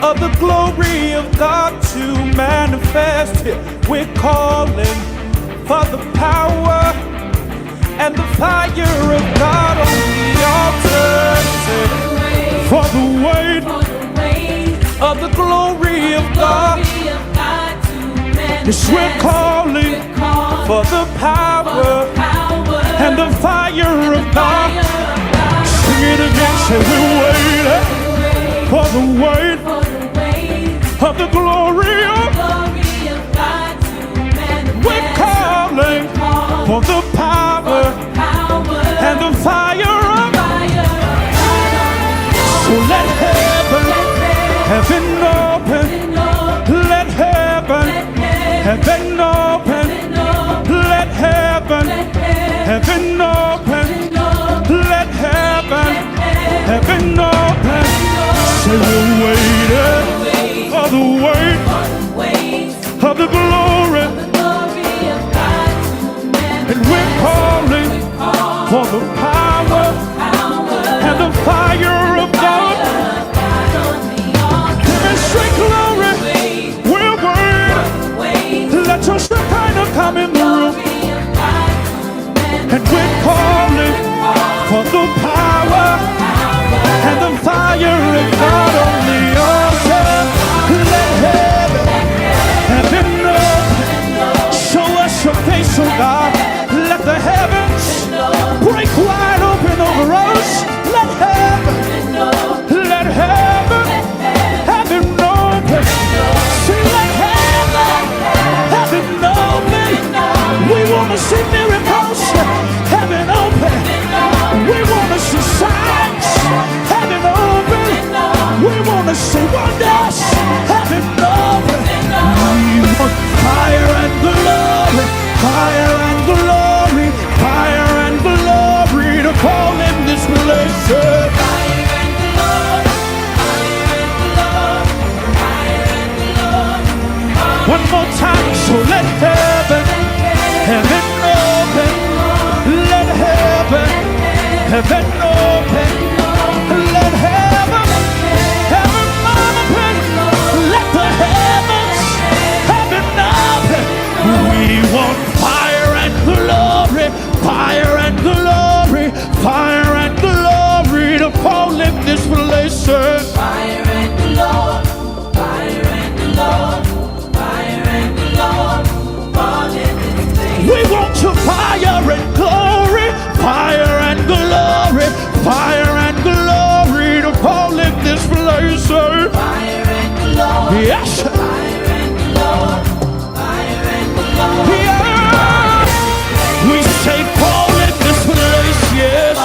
of the glory of God to manifest. We're calling for the power and the fire of God on the altar. For the weight of the glory of God. Yes, we're calling for the power and the fire of God. Sing it again, say we're waiting for the weight of the glory of God. We're calling for the power and the fire of God. So let heaven open. Let heaven open. Let heaven open. Let heaven open. So we're waiting for the weight of the glory. And we're calling for the power and the fire of God. Demonstrate glory. We're waiting. Let your Shekinah come in the room. And we're calling for the power and the fire of God on the altar. Let heaven open. Show us your face, oh God. Let the heavens break wide open over us. Let heaven open. See, let heaven open. We want to see miracles. Heaven open. We want to see signs. Heaven open. We want to see wonders. Heaven open. We want fire and glory. Fire and glory. Fire and glory to fall in this place. One more time, so let heaven open. Let heaven open. Let heaven open. Let the heavens open. We want fire and glory, fire and glory, fire and glory to fall in this place. Fire and glory, fire and glory. We want your fire and glory, fire and glory, fire and glory to fall in this place. Fire and glory, yes. Fire and glory, fire and glory. Yeah. We say fall in this place, yes.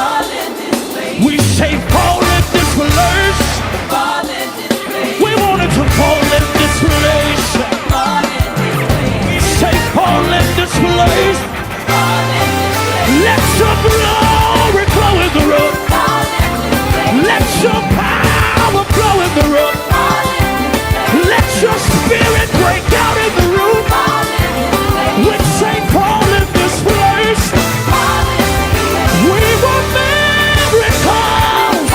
We say fall in this place. We want it to fall in this place. Fall in this place. Let your glory flow in the room. Let your power flow in the room. Let your spirit break out in the room. We say fall in this place. We want miracles.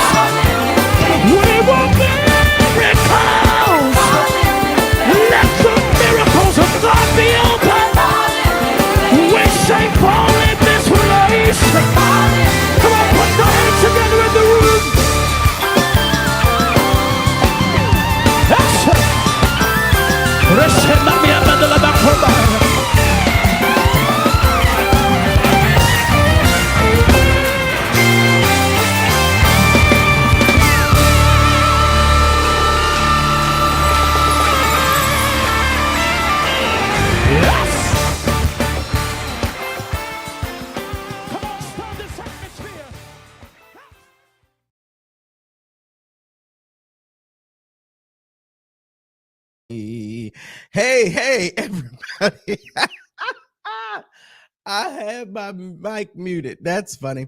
We want miracles. Let the miracles of God be open. We say fall in this place. Come on, put your hands together in the room. That's it. Hey, everybody. I had my mic muted. That's funny.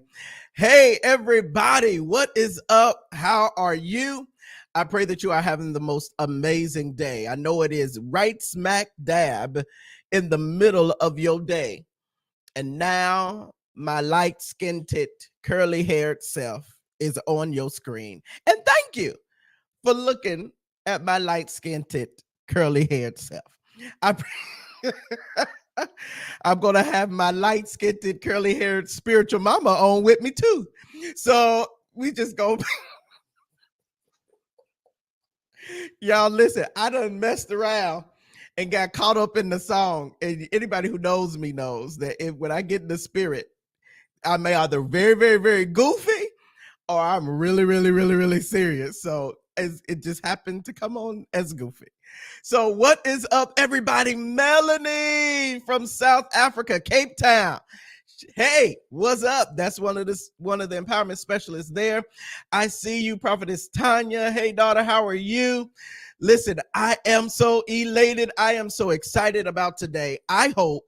Hey, everybody. What is up? How are you? I pray that you are having the most amazing day. I know it is right smack dab in the middle of your day. And now my light-skinned, curly-haired self is on your screen. And thank you for looking at my light-skinned, curly-haired self. I I'm gonna have my light-skinned, curly-haired spiritual mama on with me too. So we just go. Y'all listen, I done messed around and got caught up in the song. And anybody who knows me knows that when I get in the spirit, I'm either very, very, very goofy or I'm really, really, really, really serious. So it just happened to come on as goofy. So what is up, everybody? Melanie from South Africa, Cape Town. Hey, what's up? That's one of the empowerment specialists there. I see you, Prophetess Tanya. Hey, daughter, how are you? Listen, I am so elated. I am so excited about today. I hope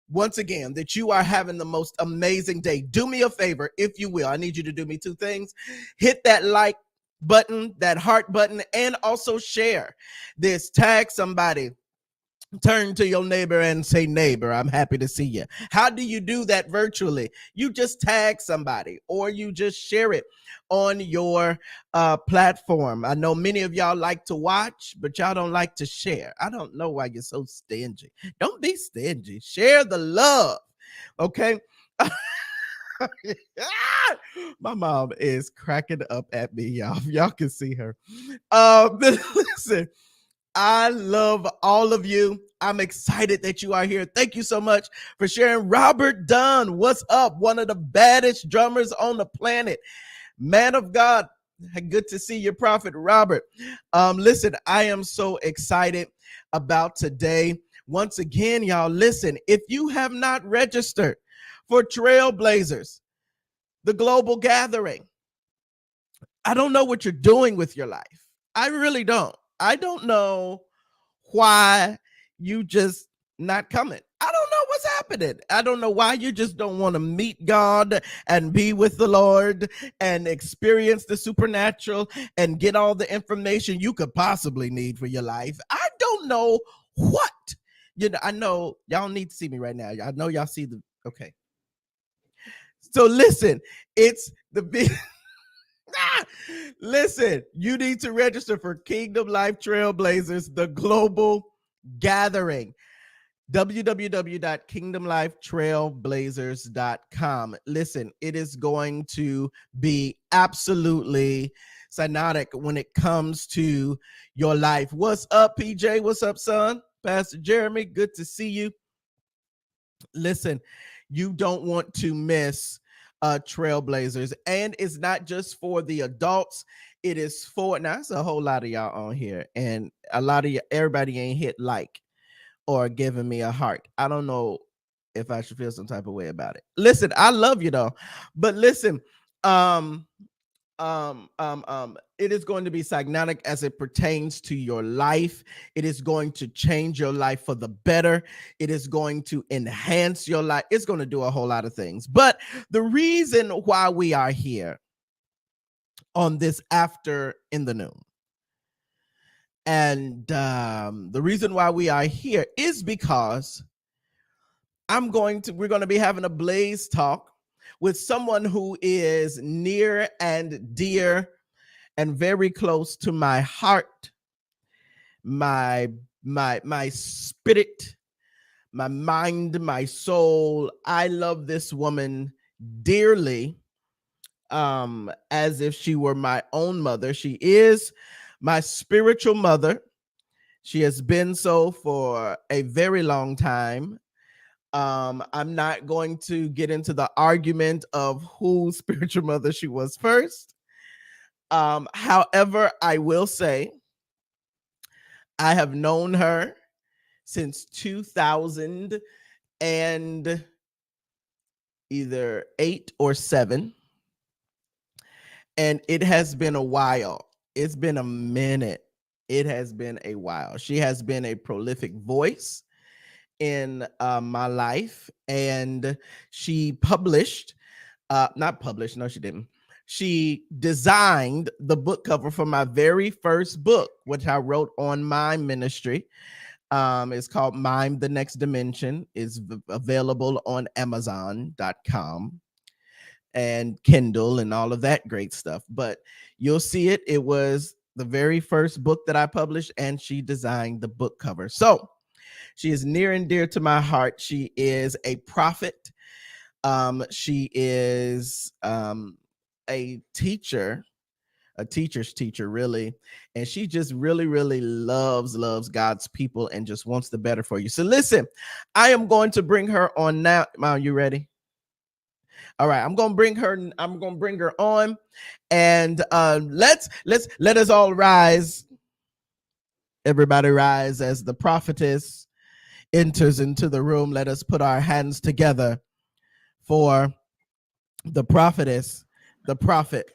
once again that you are having the most amazing day. Do me a favor, if you will. I need you to do me two things. Hit that like button, that heart button, and also share this. Tag somebody. Turn to your neighbor and say, neighbor, I'm happy to see you. How do you do that virtually? You just tag somebody or you just share it on your platform. I know many of y'all like to watch, but y'all don't like to share. I don't know why you're so stingy. Don't be stingy. Share the love. Okay. My mom is cracking up at me, y'all. Y'all can see her. Listen, I love all of you. I'm excited that you are here. Thank you so much for sharing. Robert Dunn, what's up? One of the baddest drummers on the planet. Man of God, good to see you, Prophet Robert. Listen, I am so excited about today. Once again, y'all, listen, if you have not registered for Trailblazers, the global gathering, I don't know what you're doing with your life. I really don't. I don't know why you just not coming. I don't know what's happening. I don't know why you just don't want to meet God and be with the Lord and experience the supernatural and get all the information you could possibly need for your life. I don't know what. You know, I know y'all need to see me right now. I know y'all see the okay. So listen, it's the big listen, you need to register for Kingdom Life Trailblazers, the global gathering. www.kingdomlifetrailblazers.com. Listen, it is going to be absolutely cyanotic when it comes to your life. What's up, PJ? What's up, son? Pastor Jeremy, good to see you. Listen, you don't want to miss Trailblazers, and it's not just for the adults. It is for now. It's a whole lot of y'all on here, and a lot of everybody ain't hit like or giving me a heart. I don't know if I should feel some type of way about it. Listen, I love you though, but listen, it is going to be cyanotic as it pertains to your life. It is going to change your life for the better. It is going to enhance your life. It's going to do a whole lot of things. But the reason why we are here on this after in the noon, and the reason why we are here is because we're going to be having a Blaze talk with someone who is near and dear and very close to my heart, my spirit, my mind, my soul. I love this woman dearly, as if she were my own mother. She is my spiritual mother. She has been so for a very long time. I'm not going to get into the argument of whose spiritual mother she was first. However, I will say I have known her since 2000 and either 8 or 7. And it has been a while. It's been a minute. It has been a while. She has been a prolific voice in my life, and she published, not published, no, she didn't. She designed the book cover for my very first book, which I wrote on my ministry. It's called Mime the Next Dimension. Is available on Amazon.com and Kindle and all of that great stuff. But you'll see it. It was the very first book that I published, and she designed the book cover. So she is near and dear to my heart. She is a prophet. She is a teacher, a teacher's teacher, really. And she just really, really loves God's people and just wants the better for you. So listen, I am going to bring her on now. Mom, you ready? All right, I'm gonna bring her on, and let us all rise. Everybody rise as the prophetess enters into the room. Let us put our hands together for the prophetess, the prophet,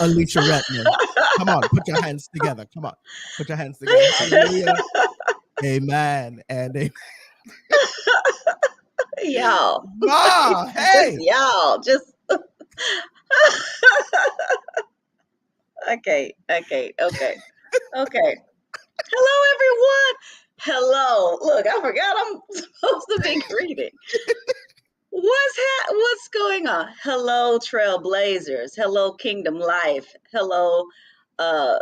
Alicia Redmond. Come on, put your hands together. Come on, put your hands together. Hallelujah. Amen. And amen. Y'all. Ma, Just hey. y'all. Just okay. Hello, everyone. Hello. Look, I forgot I'm supposed to be greeting. What's going on? Hello, Trailblazers. Hello, Kingdom Life. Hello, uh,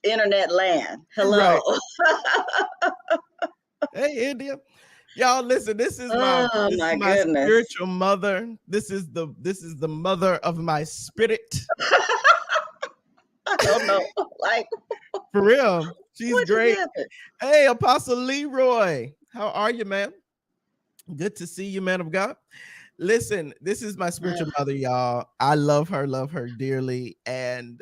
Internet Land. Hello. Right. Hey, India. Y'all listen, Oh this is my my goodness. spiritual mother. This is the mother of my spirit. I don't know. Like, For real. She's what just great. happened? Hey, Apostle Leroy. How are you, man? Good to see you, man of God. Listen, this is my spiritual mother, y'all. I love her dearly. And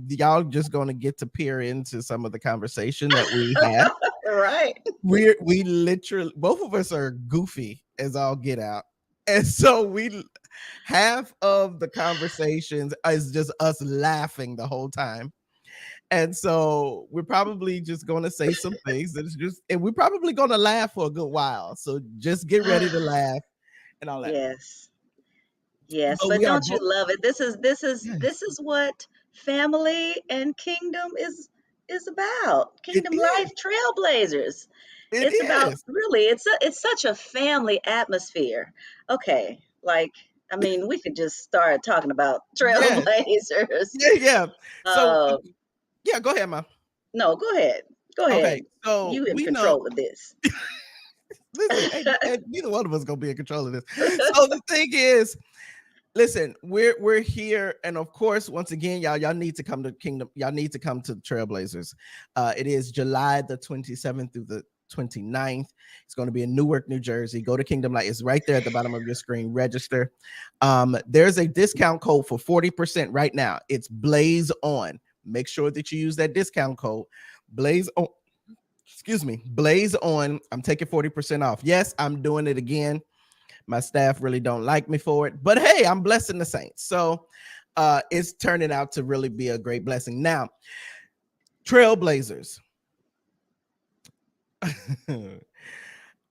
y'all just gonna get to peer into some of the conversation that we have. Right. We literally, both of us are goofy as all get out. And so we half of the conversations is just us laughing the whole time. And so we're probably just going to say some things that is just, and we're probably going to laugh for a good while. So just get ready to laugh and all that. Yes. Yes, But but we are don't you both, love it? This yes, is what family and kingdom is about. it Kingdom is. life trailblazers. It It's about is. really it's such a family atmosphere. Okay, like I mean, we could just start talking about Yes. trailblazers. Yeah. Yeah. So, Uh, yeah, go ahead, ma. no, go ahead. Go ahead. Okay. So You in we know, control of this. listen, and neither one of us going to be in control of this. So the thing is, listen, we're here, and of course, once again, y'all need to come to Kingdom. Y'all need to come to the Trailblazers. It is July the 27th through the 29th. It's going to be in Newark, New Jersey. Go to Kingdom Light. It's right there at the bottom of your screen. Register. There's a discount code for 40% right now. It's Blaze On. Make sure that you use that discount code. Blaze On. Excuse me. Blaze On. I'm taking 40% off. Yes, I'm doing it again. My staff really don't like me for it, but hey, I'm blessing the saints. So it's turning out to really be a great blessing. Now, Trailblazers.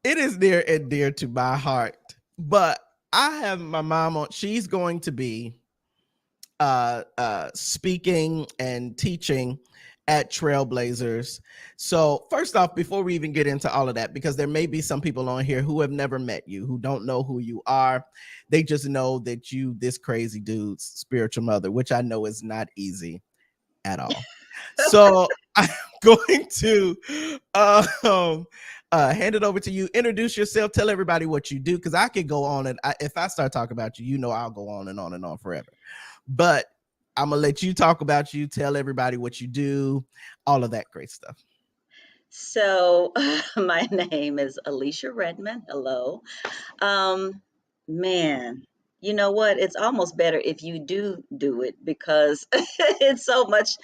It is near and dear to my heart, but I have my mom on. She's going to be speaking and teaching at Trailblazers. So, first off, before we even get into all of that, because there may be some people on here who have never met you, who don't know who you are, they just know that you, this crazy dude's spiritual mother, which I know is not easy at all. So, I'm going to hand it over to you. Introduce yourself. Tell everybody what you do, because I could go on and if I start talking about you, you know I'll go on and on and on forever. But I'm gonna let you talk about you, tell everybody what you do, all of that great stuff. So, my name is Alicia Redmond. Hello. Um, man, you know what? It's almost better if you do it because it's so much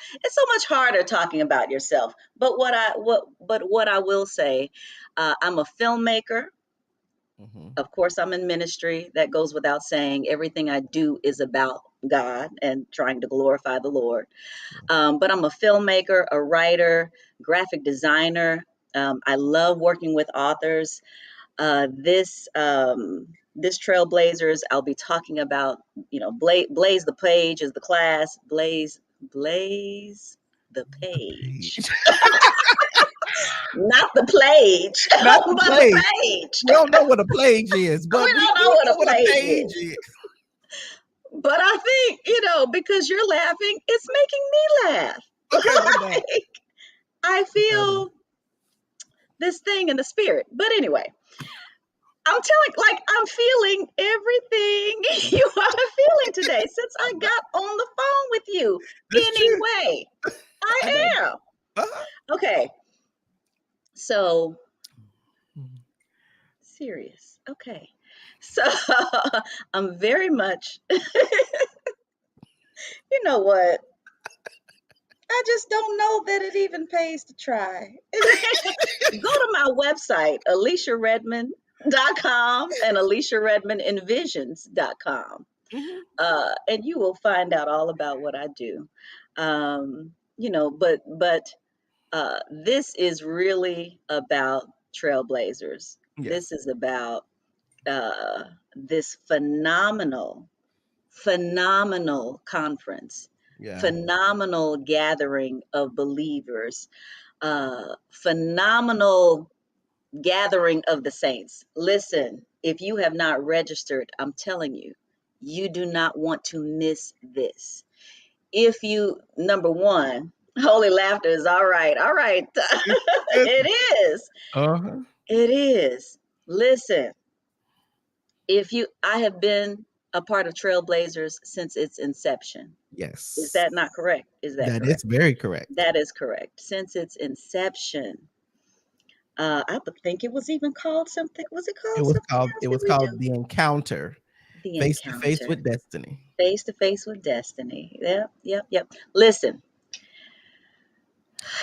harder talking about yourself. But what I will say, I'm a filmmaker. Mm-hmm. Of course, I'm in ministry. That goes without saying. Everything I do is about God and trying to glorify the Lord. But I'm a filmmaker, a writer, graphic designer. I love working with authors. This Trailblazers, I'll be talking about, blaze the page is the class, blaze the The page, page. not the page, Not the but the page. page. We don't know what a page is, We but we don't do know what know a what a page page is, is. but I think because you're laughing, it's making me laugh. Okay, my bad. I feel this thing in the spirit. But anyway, I'm feeling everything you are feeling today since I got on the phone with you. That's true. Anyway, I I got am. uh-huh. Okay. So Mhm. serious. Okay. So I'm very much, you know what? I just don't know that it even pays to try. Go to my website, aliciaredmond.com and aliciaredmondenvisions.com. Mhm. And you will find out all about what I do. But this is really about trailblazers. This Yes. is about this phenomenal conference, Yeah. phenomenal gathering of believers, phenomenal gathering of the saints. Listen, if you have not registered, I'm telling you, you do not want to miss this. If you, number one, holy laughter is all right. All right. It is. Uh-huh. It is. Listen, I have been a part of Trailblazers since its inception. Is Yes. that not correct? Is that That correct? is very correct. That is correct. Since its inception, I would think it was even called something. Was it It called was something called else? it Did was we called do The Encounter, the Face to Face encounter? with Destiny. Face to face with destiny. Yep, yep, yep. Listen,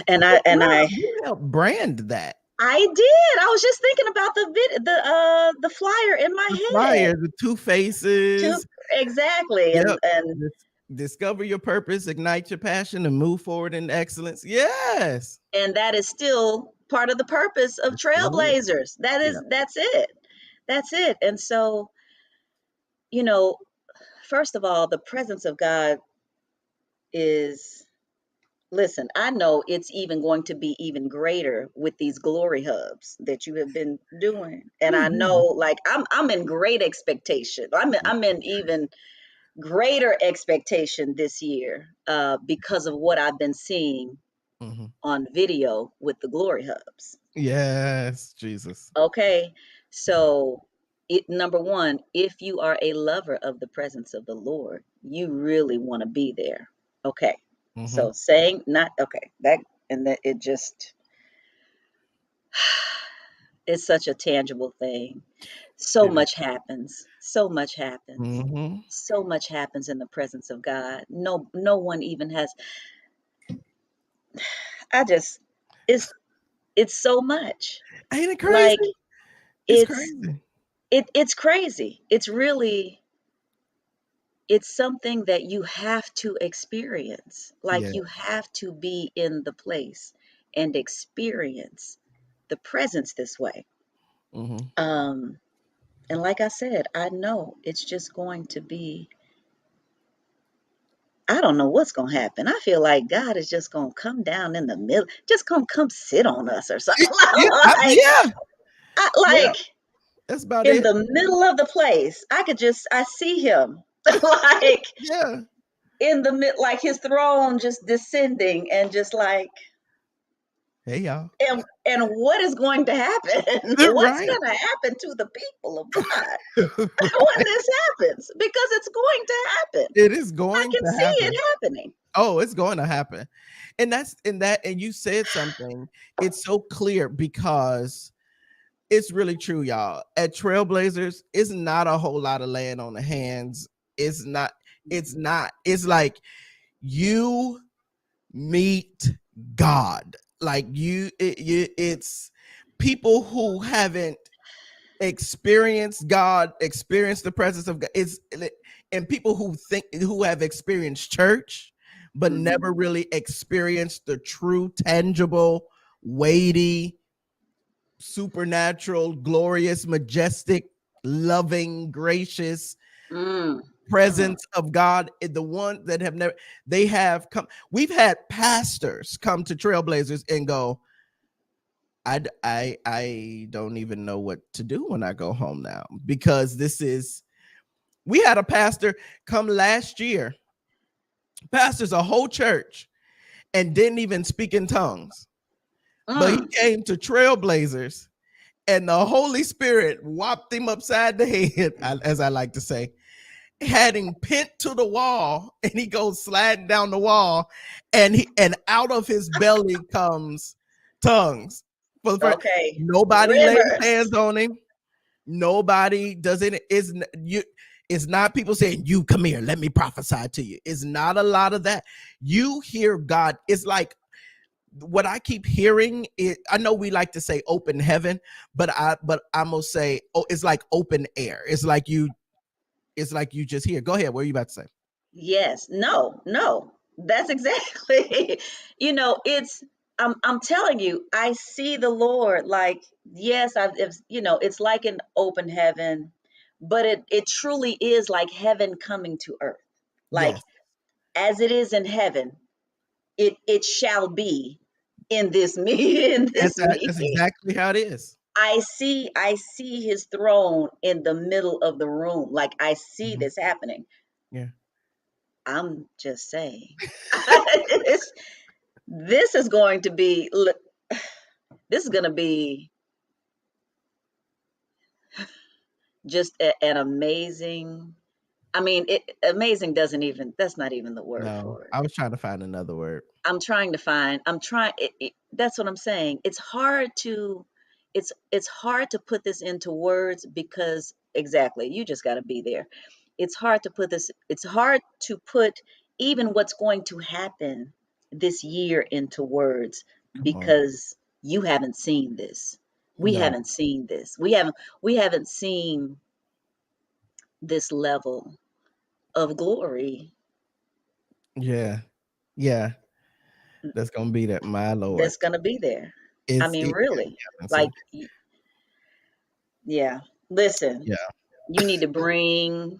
and You helped brand that. I did. I was just thinking about the flyer in The my head. flyer, the two To faces. exactly, Yep. and Discover your purpose, ignite your passion, and move forward in excellence. Yes. that is still part of the purpose of It still is. Trailblazers. Yeah. That's it. That's it. And so, you know, first of all, the presence of God is, listen, I know it's even going to be even greater with these glory hubs that you have been doing. And I know, Mhm. like, I'm in great expectation. I'm in even greater expectation this year because of what I've been seeing Mhm. on video with the glory hubs. Yes, Jesus. Okay. So, number one, if you are a lover of the presence of the Lord, you really want to be there. Okay. Mhm. So, saying not, okay, that, and that it just, it's such a tangible thing. So It is. much happens. So much happens. Mhm. So much happens in the presence of God. No one even has, I just, it's, it's so much. Ain't it Like, crazy? It's it's, crazy. it's crazy. It's really, it's something that you have to experience. Like Yeah. you have to be in the place and experience the presence this way. Mhm. Um, and like I said, I know it's just going to be, I don't know what's going to happen. I feel like God is just going to come down in the middle, just come sit on us or something. Yeah, like, yeah, yeah. like That's about in it. the middle of the place, I see him like Yeah. in the mid, like his throne just descending and just like, Hey, y'all. and what is going to happen? What's Right. going to happen to the people of God when this happens? Because it's going to happen. It is I going can to see it happen. happening. Oh, it's going to happen. And you said something. It's so clear because it's really true, y'all. At Trailblazers, it's not a whole lot of laying on the hands. It's not, it's not. It's like you meet God. Like it's people who haven't experienced the presence of God. And people who have experienced church, but Mhm. never really experienced the true, tangible, weighty, supernatural, glorious, majestic, loving, gracious Mm. Mm. presence of God. The ones that have never, they have come. We've had pastors come to Trailblazers and go, I don't even know what to do when I go home now, because this is, we had a pastor come last year, pastors a whole church, and didn't even speak in tongues. But he Mm. came to Trailblazers, and the Holy Spirit whopped him upside the head, as I like to say, had him pinned to the wall, and he goes sliding down the wall, and out of his belly comes tongues. For the first, Okay. nobody lays Rivers. hands on him. Nobody does it. It's not people saying, "You come here, let me prophesy to you." It's not a lot of that. You hear God. It's like what I keep hearing. I know we like to say open heaven, but I'm gonna say, oh, it's like open air. It's like you just hear. Go ahead. What are you about to say? Yes. No, no. That's exactly, it's I'm telling you, I see the Lord like, yes, it's like an open heaven, but it truly is like heaven coming to earth. Like, Yes, as it is in heaven, it shall be in this me in this that's meeting. exactly how it is. I see his throne in the middle of the room. Like, I see Mhm. this happening. Yeah. I'm just saying. this, this is going to be this is going to be just an amazing. I mean, amazing doesn't even, that's not even the word No, for it. I was trying to find another word. I'm trying that's what I'm saying. It's hard to put this into words because, exactly, you just got to be there. It's hard to put even what's going to happen this year into words Come on. because you haven't seen this. We No. haven't seen this. We haven't seen this level of glory Yeah. Yeah. That's gonna be that, my Lord. that's going to be there. I It's mean, it, really. yeah, Like, yeah. Listen, yeah. you need to bring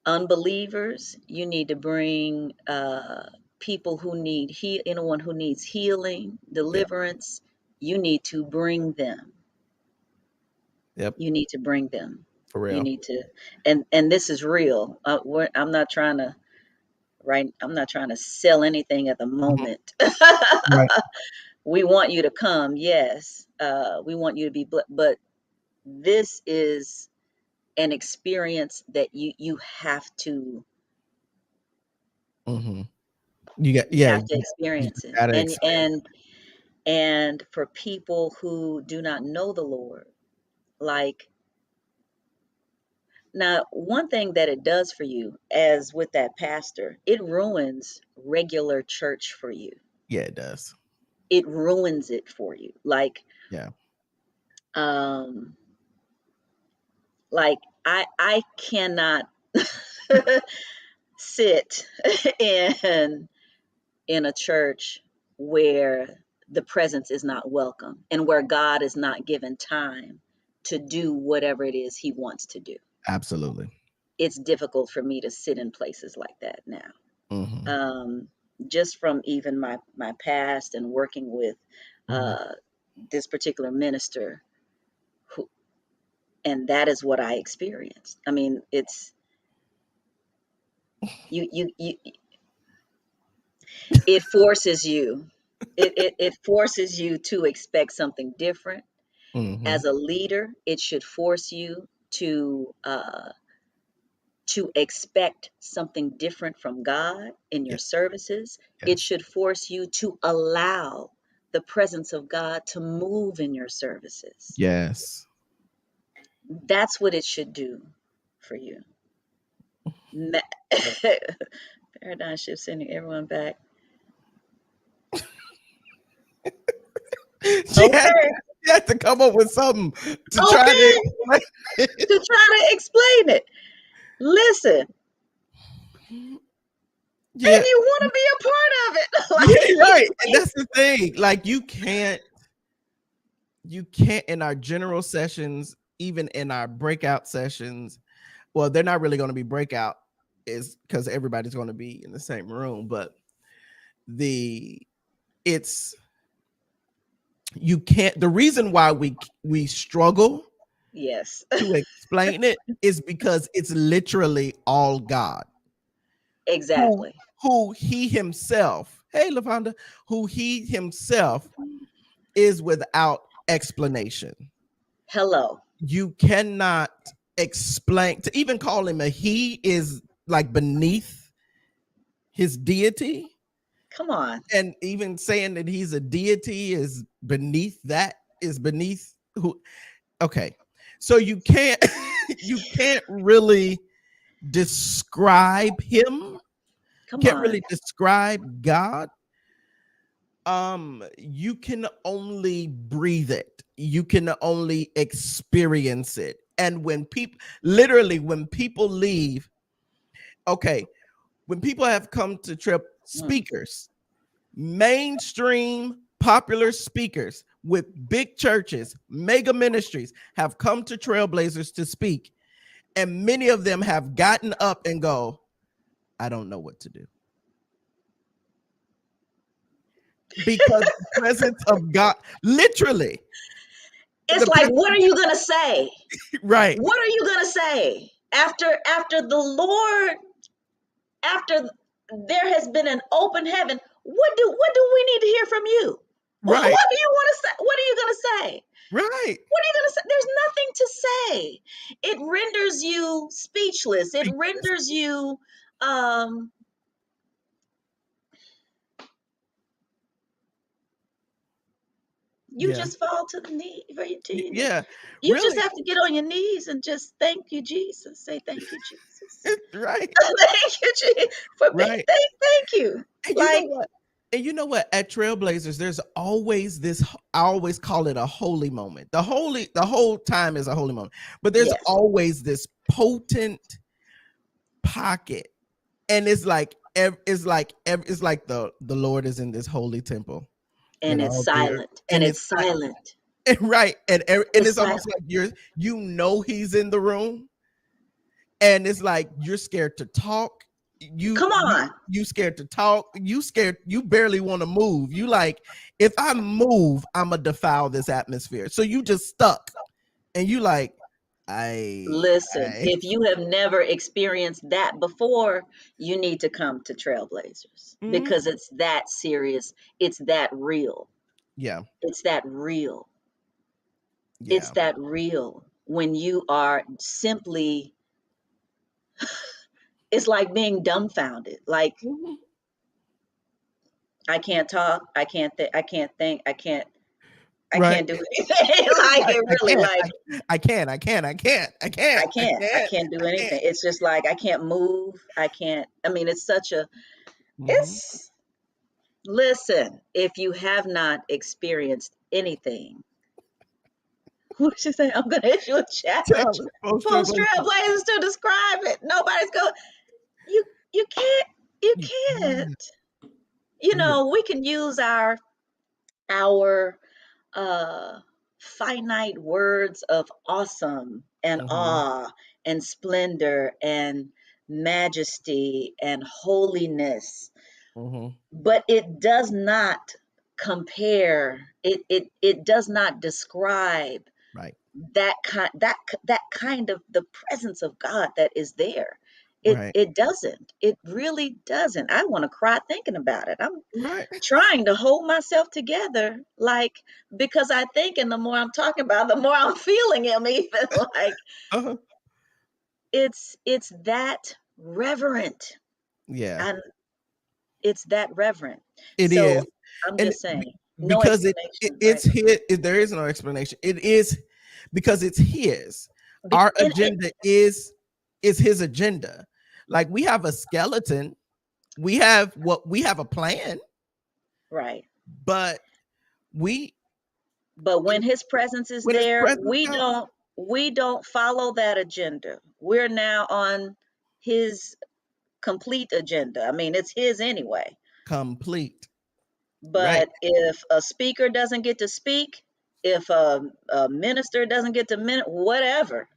unbelievers. You need to bring people who need anyone who needs healing, Yeah. deliverance. You need to bring them. Yep. You need to bring them. For You real. need to, and this is real. I'm not trying to, right. I'm not trying to sell anything at the Mhm. moment. Right. We want you to come, yes. We want you to be, but this is an experience that you have to Hmm. You got, you yeah. have to You experience just it. gotta And experience. and for people who do not know the Lord, like, now, one thing that it does for you, as with that pastor, it ruins regular church for you. Yeah, it does. It ruins it for you. Yeah. Um like I cannot sit in in a church where the presence is not welcome and where God is not given time to do whatever it is he wants to do. Absolutely. It's difficult for me to sit in places like that now. Hmm. Um, just from even my past and working with Hmm. uh, this particular minister, who, and that is what I experienced. I mean, it's you it forces you. It forces you to expect something different. Hmm. As a leader, it should force you to expect something different from God in Yeah. your services. It Yes. should force you to allow the presence of God to move in your services. Yes. That's what it should do for you. Ma- Paradigm shift, sending everyone back. she had Okay, she had to come up with something to try to okay, explain it. to try to explain it. Listen, Yeah. and you want to be a part of it. Yeah, right. And Like, that's the thing. Like you can't in our general sessions, even in our breakout sessions. Well, they're not really going to be breakout, is because everybody's going to be in the same room. But the it's you can't. The reason why we struggle yes, to explain it is because it's literally all God. Who exactly. who he himself, hey LaVonda, who he himself is without explanation. Hello. You cannot explain, to even call him a he is like beneath his deity. Come on. And even saying that he's a deity is beneath that, is beneath who. Okay. So you can't you can't really describe him. Come Can't on. really describe God. You can only breathe it. You can only experience it. And when people, literally when people leave, okay, when people have come to trip, speakers, mainstream popular speakers with big churches, mega ministries have come to Trailblazers to speak, and many of them have gotten up and go, I don't know what to do. Because the presence of God, literally, It's the like, presence, what are you gonna say? right, What are you gonna say after the Lord, after there has been an open heaven? What do we need to hear from you? What right, do you want to say? What are you gonna say? right. What are you gonna say? There's nothing to say. It renders you speechless. It Speechless. renders you um you Yeah, just fall to the knee yeah, you just really, have to get on your knees and just thank you, Jesus. Say thank you, Jesus. right, Thank you, Jesus, for being right. thank you. And you know Like, what? And you know what? At Trailblazers, there's always this. I always call it a holy moment. The whole time is a holy moment, but there's yes, always this potent pocket, and it's like the Lord is in this holy temple, and and it's all the earth, silent, and and it's it's silent. right, and It's it's almost silent. like he's in the room, and it's like you're scared to talk. you Come you on. you scared to talk. You scared, you barely want to move. You like, if I move, I'm gonna defile this atmosphere, so you just stuck, and you like, i Listen, i if you have never experienced that before, you need to come to Trailblazers Mhm. because it's that serious. It's that real. Yeah, It's that real. It's yeah. that real when you are simply, it's like being dumbfounded. Like, Mhm. I can't talk, I can't think, I Right. can't do anything. Like, Right. it I really, can't. like, I can't. I can't. I can't. I can't. I I can't. can't do I can't. anything. It's just like I can't move. I can't. I mean, it's such a, Mhm. it's, listen, if you have not experienced anything, what she say? I'm gonna issue a challenge. Tell us, post Post Trailblazers. Trailblazers to describe it. Nobody's going. You you can't. You You can. can't. You You know, we can use our uh, finite words of awesome and Mhm. awe and splendor and majesty and holiness, Mhm. but it does not compare. It does not describe Right. that kind of the presence of God that is there. It Right. it doesn't. It really doesn't. I want to cry thinking about it. I'm Right. trying to hold myself together, like, because I think, and the more I'm talking about, the more I'm feeling him. Even like Uh-huh. it's that reverent, Yeah. and it's that reverent. It So is. I'm And just saying, no because explanation, right? it's his, there is no explanation. It is because it's his. Our And agenda is his agenda. Like, we have a skeleton, we have a plan, right. but we But when his presence is when his there, presence comes, we don't follow that agenda. We're now on his complete agenda. I mean, it's his anyway. complete. Right. But if a speaker doesn't get to speak, if a minister doesn't get to whatever,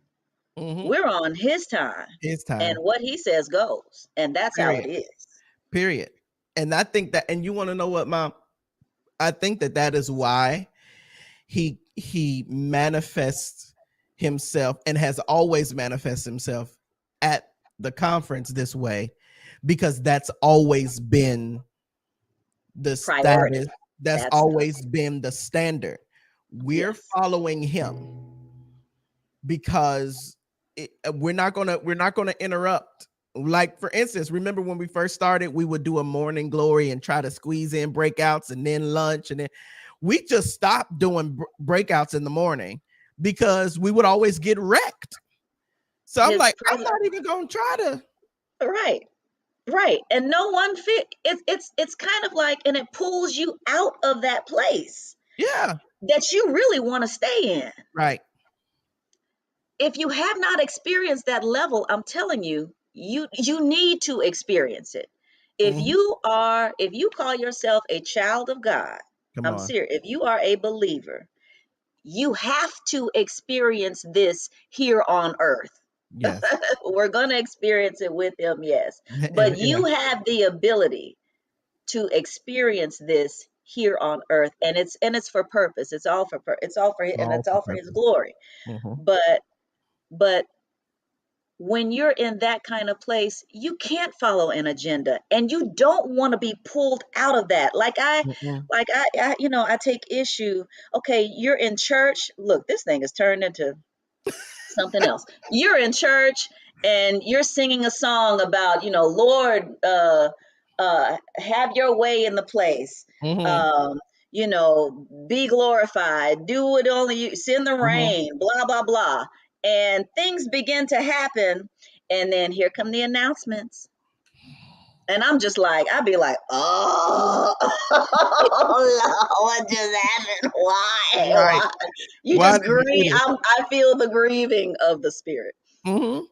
Hmm. we're on his time. His And time. what he says goes. And that's how it Period. is. Period. And I think that, and you want to know what, Mom? I think that that is why he manifests himself and has always manifested himself at the conference this way, because that's always been the status. Priority. That's That's the always been the standard. We're yes. following him because we're not gonna interrupt. Like, for instance, remember when we first started, we would do a morning glory and try to squeeze in breakouts and then lunch, and then we just stopped doing breakouts in the morning because we would always get wrecked. So I'm His like, I'm presence. not even gonna try to. Right. Right. And no one fit it's kind of like, and it pulls you out of that place Yeah, that you really want to stay in. right. If you have not experienced that level, I'm telling you, you need to experience it. Mhm. If you call yourself a child of God, Come I'm on. serious. If you are a believer, you have to experience this here on earth. Yes. We're going to experience it with him, yes. But you Amen. have the ability to experience this here on earth, and it's for purpose. It's all for and All it's for all for his purpose. glory. Mhm. But but when you're in that kind of place, you can't follow an agenda, and you don't want to be pulled out of that. Mhm. I take issue. Okay, you're in church. Look, this thing is turned into something else. You're in church and you're singing a song about, Lord, have your way in the place. Mhm. Um, be glorified, do what only you, send the Mhm. rain, blah, blah, blah. And things begin to happen. And then here come the announcements. And I'm just like, I'd be like, oh, what just happened? Why? Right. Why? You Why just did you grieve. do this? I feel the grieving of the spirit Mhm.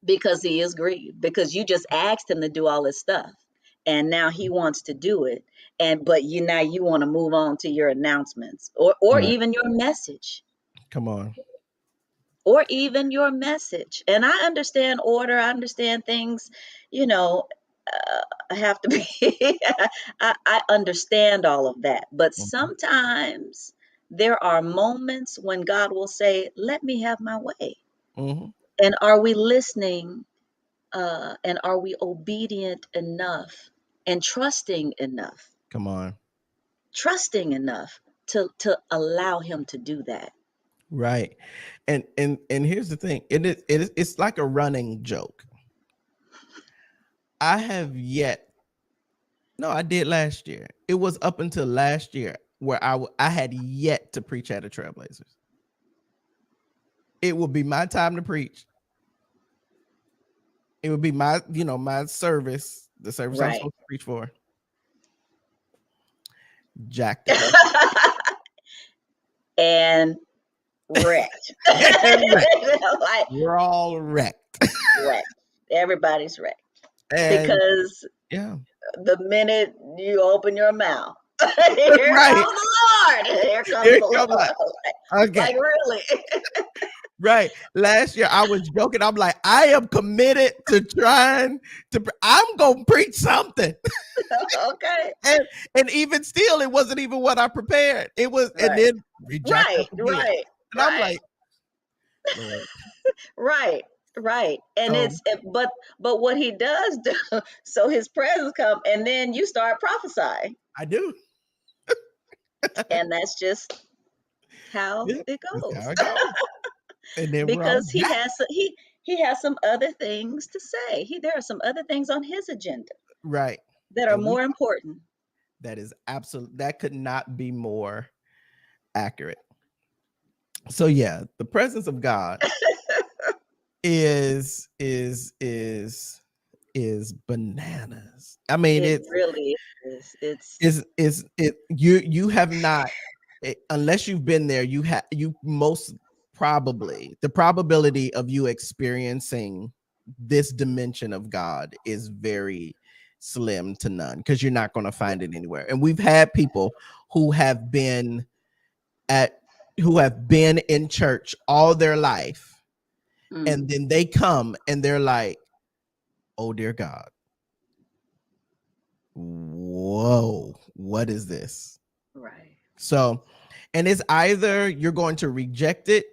because he is grieved because you just asked him to do all this stuff. And now he wants to do it. But you want to move on to your announcements or Right. even your message Come on. or even your message. And I understand order. I understand things, you know, I have to be, I understand all of that. But Mhm. sometimes there are moments when God will say, let me have my way. Mhm. And are we listening? And are we obedient enough and Come on. trusting enough to allow him to do that? Right. And here's the thing. It's like a running joke. I have yet No, I did last year. It was up until last year where I had yet to preach at a Trailblazers. It would be my time to preach. It would be my service, the service I'm Right. supposed to preach for. Jacked up. And wrecked. And wrecked. Like We're all wrecked. wrecked. Everybody's wrecked And because yeah. the minute you open your mouth, here Right. comes the Lord. Here comes Here the come Lord. okay. Like really. Right. Last year I was joking. I'm like, I am committed to trying I'm gonna preach something. Okay. And even still, it wasn't even what I prepared. It was, and Right. then we jacked Right. up again. Right. And I'm Right. like, Lord. Right. Right. And So but what he does do, so his presence come and then you start prophesying. I do. And that's just how Yeah, it that's how goes. it goes. And then we're all Because jacked. he has some other things to say. There are some other things on his agenda Right. that are And more important. that is absolute, that could not be more accurate. So yeah, the presence of God is is is is bananas. I mean, It it's really is. is it you have not unless you've been there, you most probably, the probability of you experiencing this dimension of God is very slim to none because you're not going to find it anywhere. And we've had people who have been at who have been in church all their life, and Mm, then they come and they're like, oh dear God, whoa, what is this? right. So, and it's either you're going to reject it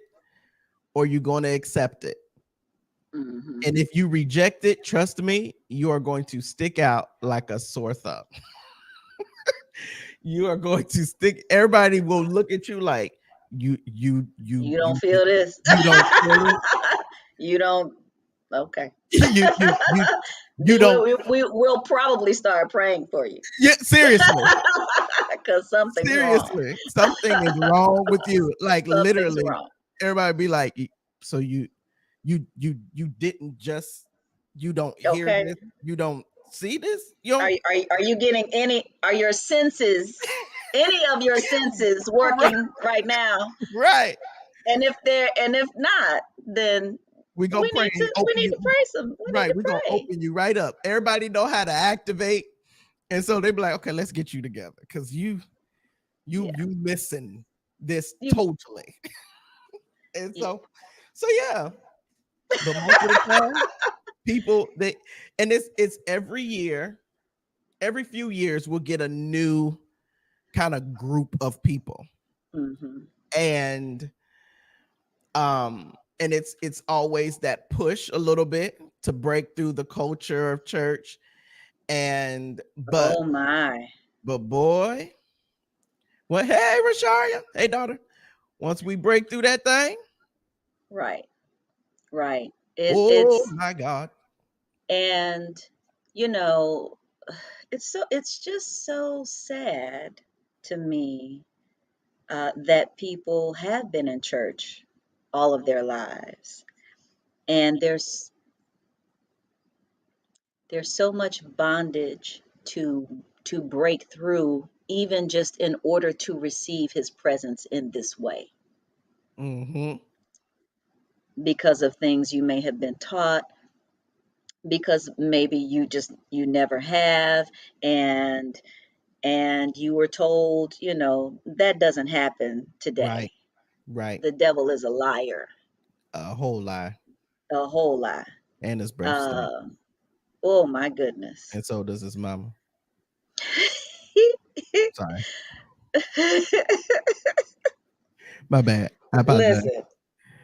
or you're going to accept it. Mm-hmm. And if you reject it, trust me, you are going to stick out like a sore thumb. You are going to stick. Everybody will look at you like You don't feel this. you don't feel it. You don't. Okay. You you don't. We'll probably start praying for you Yeah, seriously, because something's wrong. seriously, something is wrong with you. Like Something's literally, wrong. everybody be like, so you didn't just you don't hear Okay. this, you don't see this, you don't Are you getting any? Are your senses, any of your senses, right, working right now? right. And if not, then We gonna pray and we open need you. to pray some. We need Right, to we're gonna pray. open you right up. Everybody know how to activate, and so they be like, okay, let's get you together because Yeah. you missing this You. totally. And Yeah. so yeah, but most of the time, people they and it's every year, every few years, we'll get a new kind of group of people, Mm-hmm. and and it's always that push a little bit to break through the culture of church, and Oh my. but boy, well, hey Rasharia, hey daughter, once we break through that thing, Right. Right. oh It's my God. and you know it's just so sad to me that people have been in church all of their lives, and there's so much bondage to break through, even just in order to receive His presence in this way, Mm-hmm. because of things you may have been taught, because maybe you never have, and you were told, that doesn't happen Right, today. right. The devil is a liar, A whole lie. a whole lie. And his breath stink. Uh, oh my goodness. And so does his mama. Sorry. My bad. I apologize. Listen,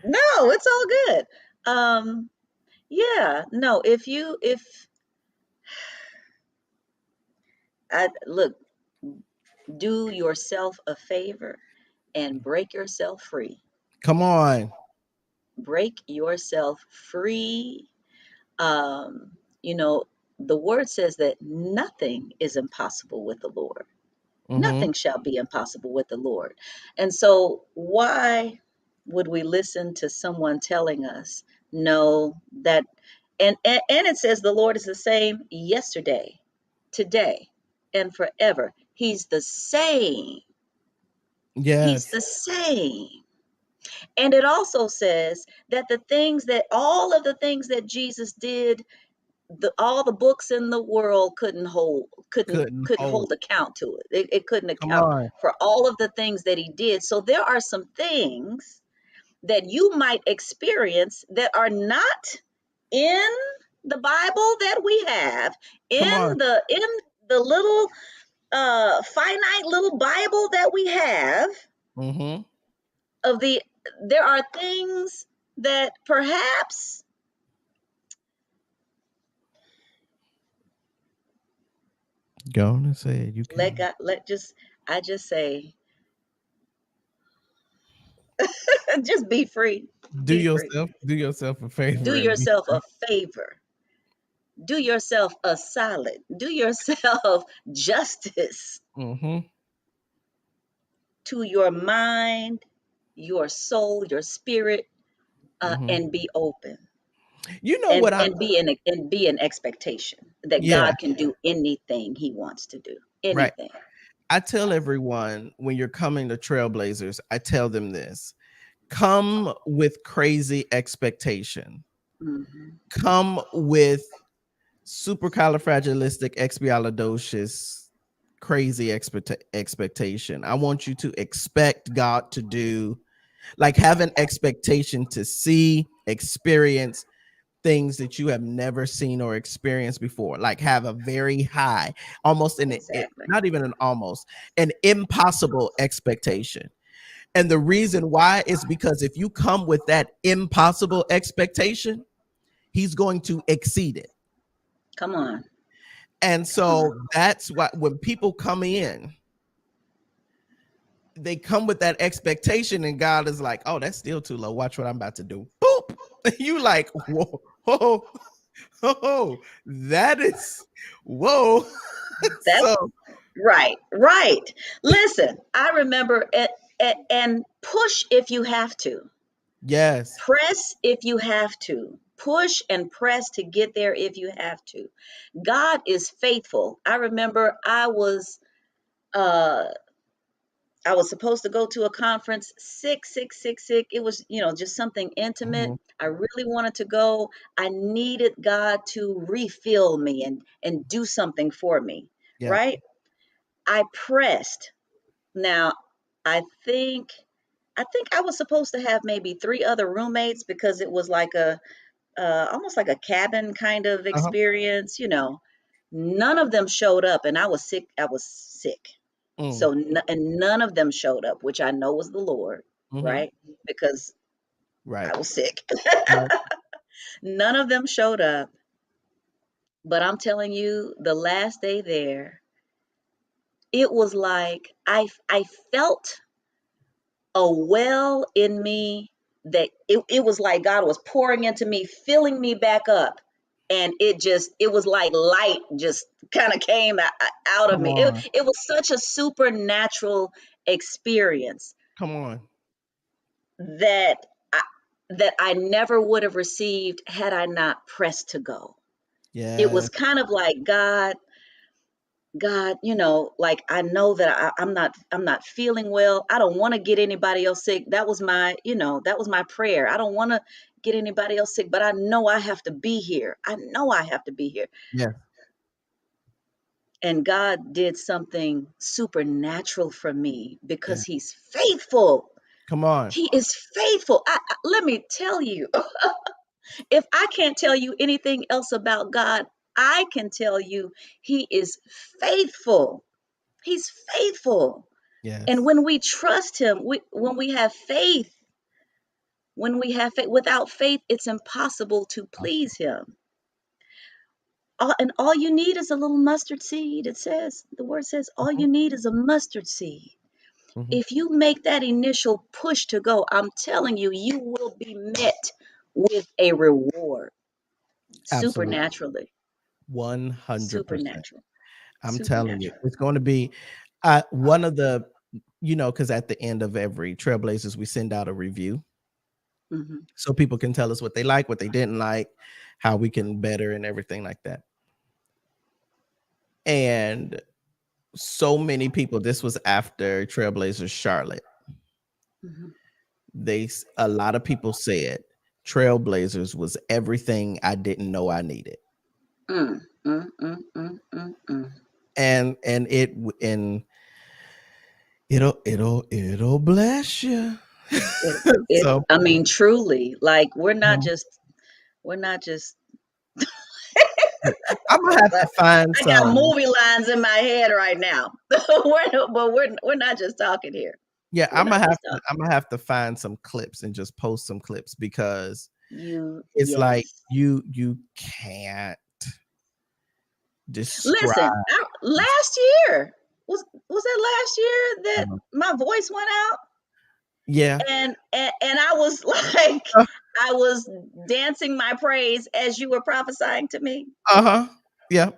no, it's all good. Yeah, no, if I look, do yourself a favor and break yourself free. Come on. Break yourself free. Um, you know, the word says that nothing is impossible with the Lord. Mm-hmm. Nothing shall be impossible with the Lord. And so, why would we listen to someone telling us, no, that, and it says the Lord is the same yesterday, today, and forever. He's the same. He's Yes. the same. And it also says that all of the things that Jesus did, all the books in the world Couldn't couldn't hold. hold account to it. It couldn't Come account on. for all of the things that he did. So there are some things that you might experience that are not in the Bible that we have, Come on. in the little finite little Bible that we have. Mm-hmm. Of the There are things that perhaps Go on and say it. You let can. God let just I just say just be free. Be free. Do yourself a Do favor and be yourself free. a favor. Do yourself a solid. Do yourself justice Mm-hmm. to your mind, your soul, your spirit, Mm-hmm. and be open. You know what I And be an expectation that yeah, God can do anything He wants to do. right. Anything. I tell everyone when you're coming to Trailblazers, I tell them this. Come with crazy expectation. Hmm. Come with supercalifragilisticexpialidocious crazy expectation. I want you to expect God to do, like, have an expectation to see, experience things that you have never seen or experienced before. Like, have a very high, almost Exactly. not even an almost, an impossible expectation. And the reason why is because if you come with that impossible expectation, he's going to exceed it. Come on. And Come on. so that's why when people come in, they come with that expectation, and God is like, oh, that's still too low. Watch what I'm about to do. Boop. You like, whoa, whoa, whoa, that is whoa. That's So right. Right. Listen, I remember it, and push if you have to. yes. Press if you have to. Push and press to get there if you have to. God is faithful. I remember uh I was supposed to go to a conference, sick, sick, sick, sick. It was, just something intimate. Mhm. I really wanted to go. I needed God to refill me and do something for me, Yeah. right? I pressed. Now, I think I think I was supposed to have maybe three other roommates because it was like a almost like a cabin kind of Uh-huh. experience. None of them showed up, and I was sick. I was sick. Mm. So, and none of them showed up, which I know was the Lord, Mhm. right? Because Right. I was sick. Right. None of them showed up. But I'm telling you, the last day there, it was like I felt a well in me that it was like God was pouring into me, filling me back up. And it was like light just kind of came out of Come me. on. It was such a supernatural experience Come on. that I, that I never would have received had I not pressed to go. It Yeah. was kind of like God, like I know that I'm not feeling well. I don't want to get anybody else sick. That was my prayer. I don't want to get anybody else sick, but I know I have to be here. I know I have to be here. Yeah. And God did something supernatural for me Yeah. because he's faithful. Come on. He is faithful. Let me tell you, if I can't tell you anything else about God, I can tell you he is faithful. He's faithful. And Yes. when we trust him, when we have faith, without faith, it's impossible to please him. And all you need is a little mustard seed. The word says, all Mhm. you need is a mustard seed. Mhm. If you make that initial push to go, I'm telling you, you will be met with a reward Absolutely. supernaturally. 100%. Supernatural. I'm telling you, Supernatural. it's going to be one of the, because at the end of every Trailblazers, we send out a review Hmm. so people can tell us what they like, what they didn't like, how we can better, and everything like that. And so many people, this was after Trailblazers Charlotte. Hmm. A lot of people said Trailblazers was everything I didn't know I needed. Mm, mm, mm, mm, mm, mm. And it'll bless you. So I mean, truly, like we're not just I'm gonna have to find I got some. movie lines in my head right now. But we're not just talking here. Yeah, We're not just I'm talking. gonna have to find some clips and just post some clips because it's like Yes. you can't Listen, describe. last year was that last year that my voice went out, Yeah. and I was like, Uh I was dancing my praise as you were prophesying to me, huh. Yeah.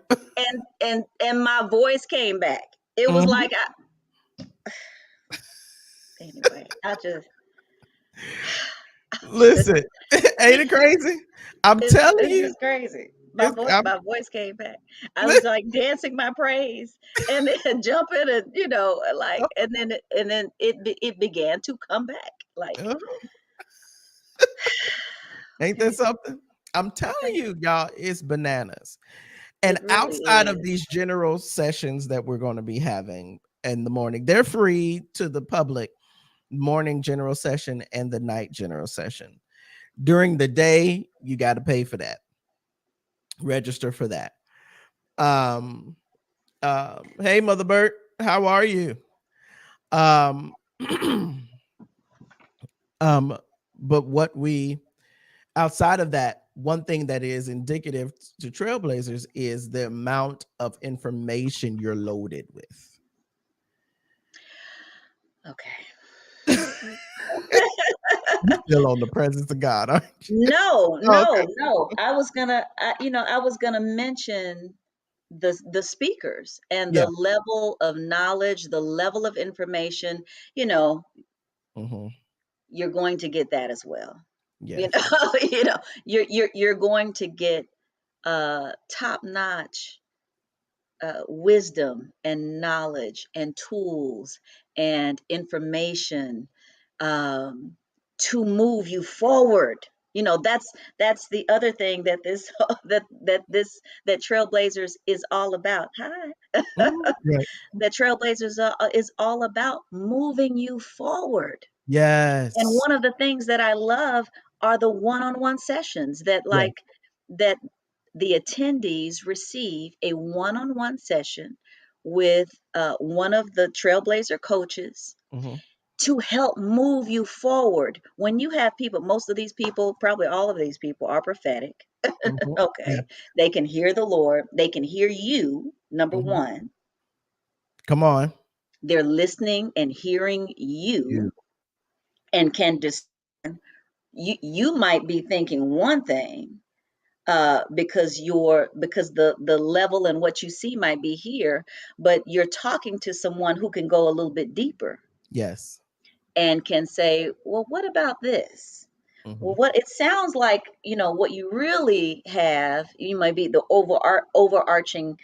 and my voice came back. It was Mhm. like anyway. Just Listen, ain't it crazy? I'm telling it's you, just crazy. My it's voice, I'm, my voice came back. I was li- like dancing my praise, and then jumping, and like, and then it began to come back. Like uh, ain't that something? I'm telling it, you, y'all, it's bananas. And it really outside of is. these general sessions that we're going to be having in the morning, they're free to the public. Morning general session and the night general session. During the day, you got to pay for that. Register for that. Um, hey, Mother Bert, how are you? Um, um, but what we outside of that, one thing that is indicative to trailblazers is the amount of information you're loaded with. Okay. You still on the presence of God, aren't you? No, Oh, okay. no, no. I was gonna mention the speakers and Yeah. the level of knowledge, the level of information. You know, Hmm. you're going to get that as well. You Yes. know, you're going to get top notch wisdom and knowledge and tools and information um, to move you forward. You know, that's the other thing that this that Trailblazers is all about. Hi, Mhm. Right. that Trailblazers is all about moving you forward. And Yes. one of the things that I love are the one-on-one sessions that Yeah. that the attendees receive a one-on-one session with one of the Trailblazer coaches Hmm. to help move you forward. When you have people, most of these people, probably all of these people are prophetic. Hmm. Yeah. Okay. They can hear the Lord, they can hear you, number Hmm. one. Come on. They're listening and hearing You. you and can discern. You might be thinking one thing because the level and what you see might be here, but you're talking to someone who can go a little bit deeper Yes. and can say, well, what about this? Hmm. Well, what it sounds like, what you really have, you might be the overarching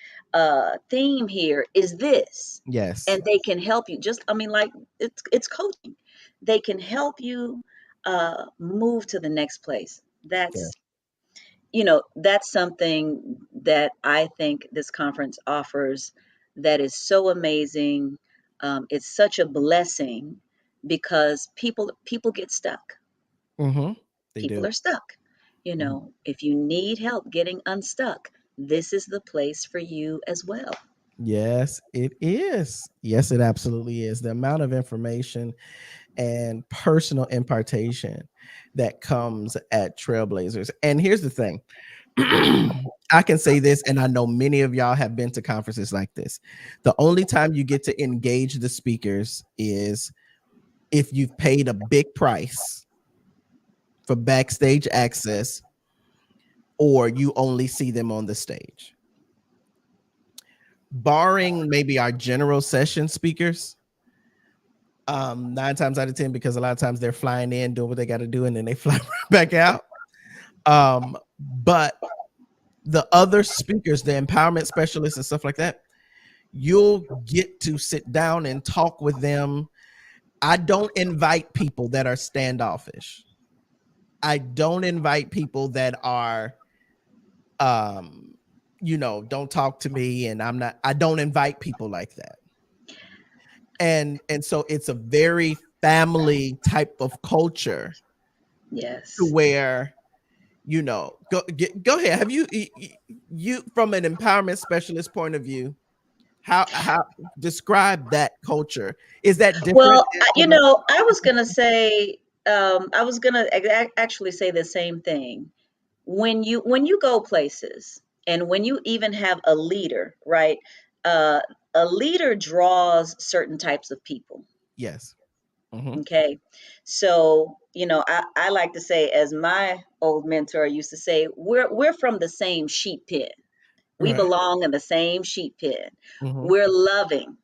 theme here is this, Yes. and they can help you. Just, I mean, like it's coaching. They can help you move to the next place. Yeah. That's something that I think this conference offers that is so amazing. It's such a blessing because people get stuck. Hmm. They People do. are stuck. Mhm. If you need help getting unstuck, this is the place for you as well. Yes, it is. Yes, it absolutely is. The amount of information and personal impartation that comes at Trailblazers. And here's the thing. I can say this, and I know many of y'all have been to conferences like this. The only time you get to engage the speakers is if you've paid a big price for backstage access or you only see them on the stage. Barring maybe our general session speakers, 9 times out of 10, because a lot of times they're flying in, doing what they got to do, and then they fly right back out. But the other speakers, the empowerment specialists and stuff like that, you'll get to sit down and talk with them. I don't invite people that are standoffish. I don't invite people that are um don't talk to me, and I don't invite people like that. And so it's a very family type of culture to Yes. where go ahead. Have you from an empowerment specialist point of view, how describe that culture? Is that different Well, than other? I was gonna say, I was gonna actually say the same thing. When you go places, and when you even have a leader, right? Uh, a leader draws certain types of people. Yes. Hmm. Okay, so I like to say, as my old mentor used to say, we're from the same sheep pen. We Right. belong in the same sheep pen. Hmm. We're loving.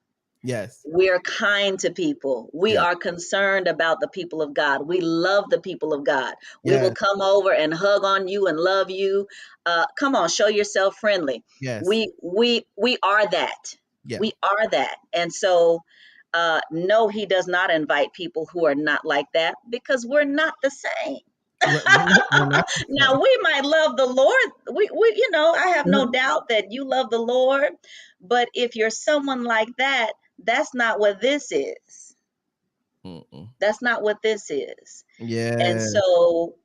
Yes. We're kind to people. We Yes. are concerned about the people of God. We love the people of God. We will Yes. come over and hug on you and love you. Come on, show yourself friendly. Yes. We are that. Yeah. We are that. And so, no, he does not invite people who are not like that because we're not the same. We're not the same. Now we might love the Lord. I have no Mhm. doubt that you love the Lord, but if you're someone like that, that's not what this is. Mm-mm. That's not what this is. And Yeah. so,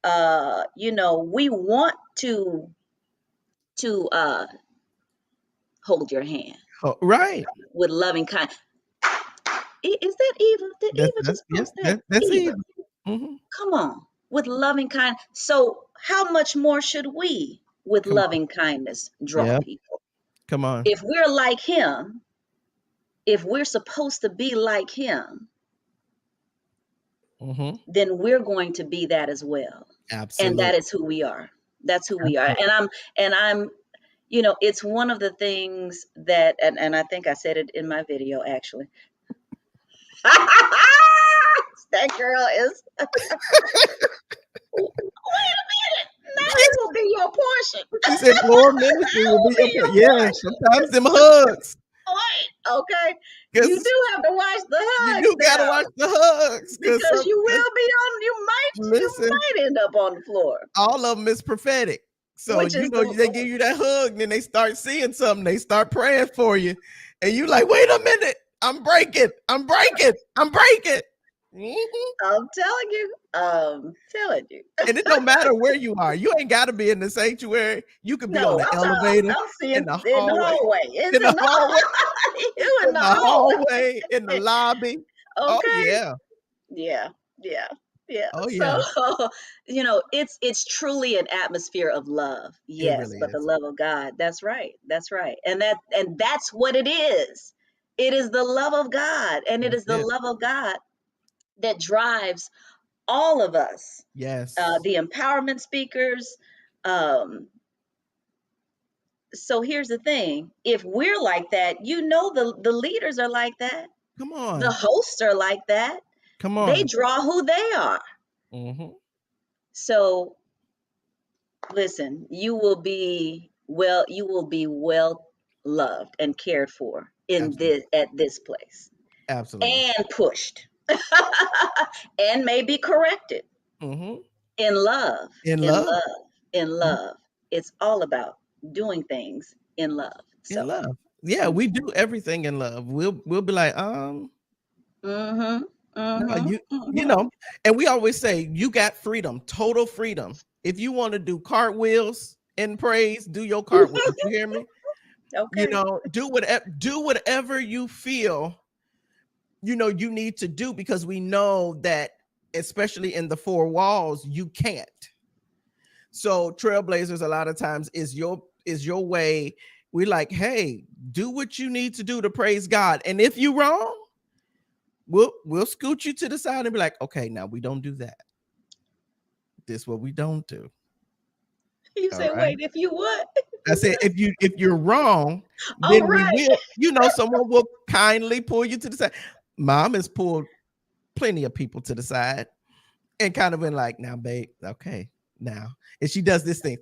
we want to hold your hand Oh, right. with loving kind. Is that Eva? Did Eva That's just yes. post that? That's Eva, it. Hmm. come on. with loving kind. So how much more should we, with Come on. loving kindness, draw Yeah. people? Come on. If we're like him, if we're supposed to be like him, Mm-hmm. then we're going to be that as well. And Absolutely. that is who we are. That's who we are. Absolutely. And I'm, it's one of the things that, and I think I said it in my video actually. That girl is, wait a minute, now it will be your portion. She said, "Floor ministry That will will be your be your yeah." portion. Sometimes them hugs, Wait, okay. You because do have to watch the you hugs do gotta now watch the hugs, because you because will be on, you listen, might end up on the floor, all of them is prophetic. So which is they give you that hug, and then they start seeing something. They start praying for you, and you like, wait a minute, I'm breaking, I'm breaking, I'm breaking. Mhm. I'm telling you. And it don't matter where you are. You ain't got to be in the sanctuary. You could be on No, the elevator, I'm seeing in the in the hallway, hallway. It's in the in the hallway, you in in the the hallway. hallway, in the lobby. Oh Okay. yeah. Yeah, yeah, yeah. Oh So, yeah. it's truly an atmosphere of love. It Yes, really but the is. love of God. That's right. That's right. And that's what it is. It is the love of God, and it That's is the it. love of God that drives all of us. Yes. The empowerment speakers. Um, so here's the thing: if we're like that, the leaders are like that. Come The on. hosts are like that. Come They on. draw who they are. Hmm. So listen, you will be well loved and cared for in Absolutely. this at this place, Absolutely. and pushed and maybe corrected Hmm. in love, In in love. love, in Mhm. love. It's all about doing things in love. In So, love. Yeah, we do everything in love. We'll be like, mhm, no, mhm, you mhm. know, and we always say you got freedom, total freedom. If you want to do cartwheels in praise, do your cartwheels. You hear me? Okay. Do whatever you feel you need to do, because we know that, especially in the four walls, you can't. So trailblazers a lot of times is your way. We're like, hey, do what you need to do to praise God, and if you wrong, we'll scoot you to the side and be like, okay, now we don't do that. This what we don't do. You All say, right. wait, if you what? I said, if you're wrong, All then we right. will, someone will kindly pull you to the side. Mom has pulled plenty of people to the side and kind of been like, now, babe, okay, now. And she does this thing.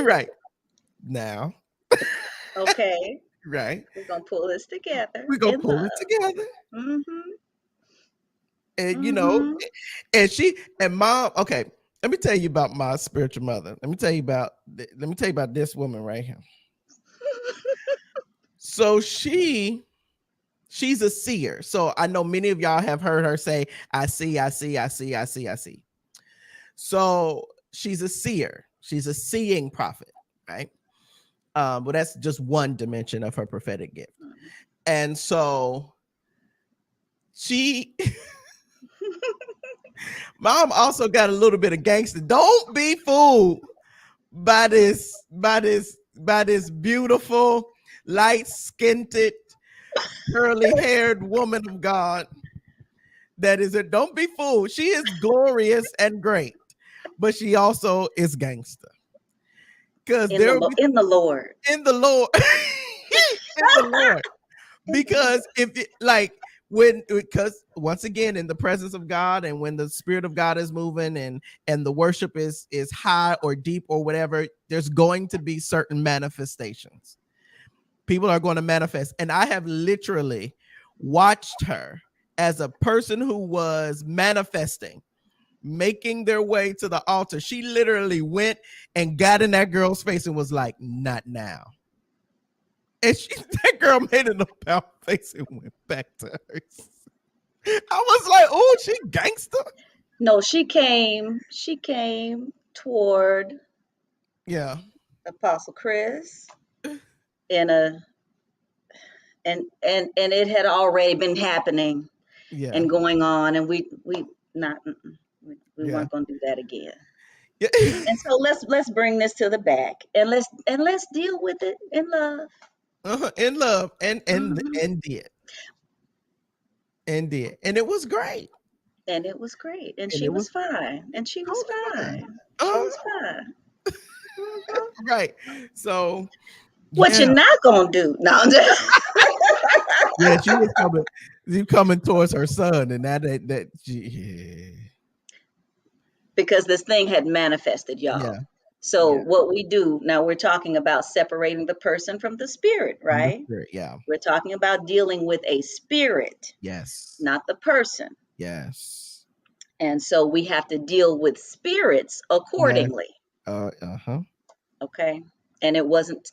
Right. Now. Okay. Right. We're gonna pull this together We're gonna in pull it love. together. Mm-hmm. And Mm-hmm. and mom, okay. Let me tell you about my spiritual mother. Let me tell you about this woman right here. So she's a seer. So I know many of y'all have heard her say, I see, I see, I see, I see, I see. So she's a seer. She's a seeing prophet, right? But that's just one dimension of her prophetic gift. And so she mom also got a little bit of gangster. Don't be fooled by this beautiful, light-skinned, curly-haired woman of God. That is it. Don't be fooled. She is glorious and great, but she also is gangster. Because In the there will be in the Lord. in the Lord, in the Lord. In the Lord. Because if it like when because once again in the presence of God, and when the Spirit of God is moving, and the worship is high or deep or whatever, there's going to be certain manifestations. People are going to manifest, and I have literally watched her as a person who was manifesting, making their way to the altar. She literally went and got in that girl's face and was like, not now. And that girl made an about face and went back to hers. I was like, oh, she gangster. No, she came toward Yeah. Apostle Chris in a and it had already been happening. Yeah. and going on, and we not we Yeah. weren't going to do that again. Yeah. And so let's bring this to the back, and let's deal with it in love. In love, Hmm. and it was great, And it was great, and and she it was was fine, and she was totally fine. fine. She Uh, was fine. Hmm. right. So What you're yeah, not gonna do? No, I'm just yeah, she was coming. You coming towards her son, and that she, because this thing had manifested, yeah, y'all. So yeah, what we do now, we're talking about separating the person from the spirit, from the right? spirit. Yeah. We're talking about dealing with a spirit, Yes. not the person. Yes. And so we have to deal with spirits Yeah. accordingly. Uh-huh. Okay. And it wasn't.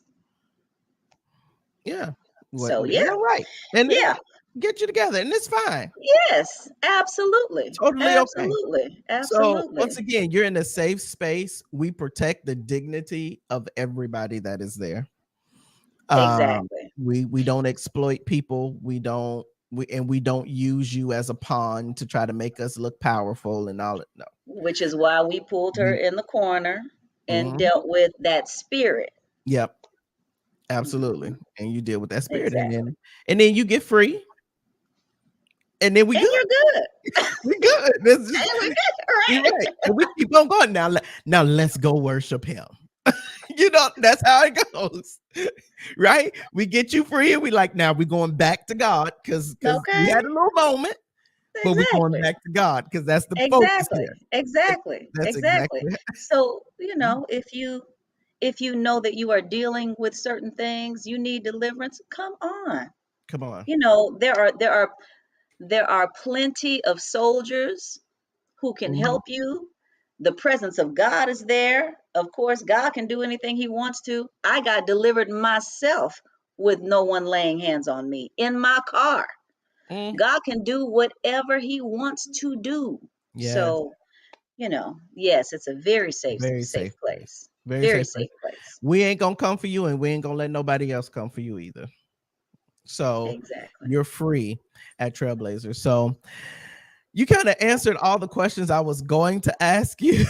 Yeah. What? So And yeah, all right, and yeah, get you together, and it's fine. yes, absolutely, Totally okay. absolutely, So once absolutely. again, you're in a safe space. We protect the dignity of everybody that is there. Um, Exactly. we don't exploit people. We don't use you as a pawn to try to make us look powerful and all that. No. Which is why we pulled her We in the corner and mhm. dealt with that spirit. Yep, absolutely. Mhm. And you deal with that spirit, Exactly. and then you get free, and then we And good. you're good. We good. This And is we're good, you're right? right. And we keep on going now. Now let's go worship him. That's how it goes. Right? We get you free and we like now we're going back to God because we Okay. had a little moment, but we're going Exactly. back to God because that's the focus Exactly. here. Exactly. That's Exactly. exactly So, if you know that you are dealing with certain things, you need deliverance, come on. come on. There are plenty of soldiers who can Mhm. help you. The presence of God is there. Of course, God can do anything He wants to. I got delivered myself with no one laying hands on me in my car. Mm. God can do whatever He wants to do. Yes, So, yes, it's a very very safe safe place. place. Very Very safe place. safe place. We ain't gonna come for you, and we ain't gonna let nobody else come for you either. So Exactly. you're free at Trailblazers. So you kind of answered all the questions I was going to ask you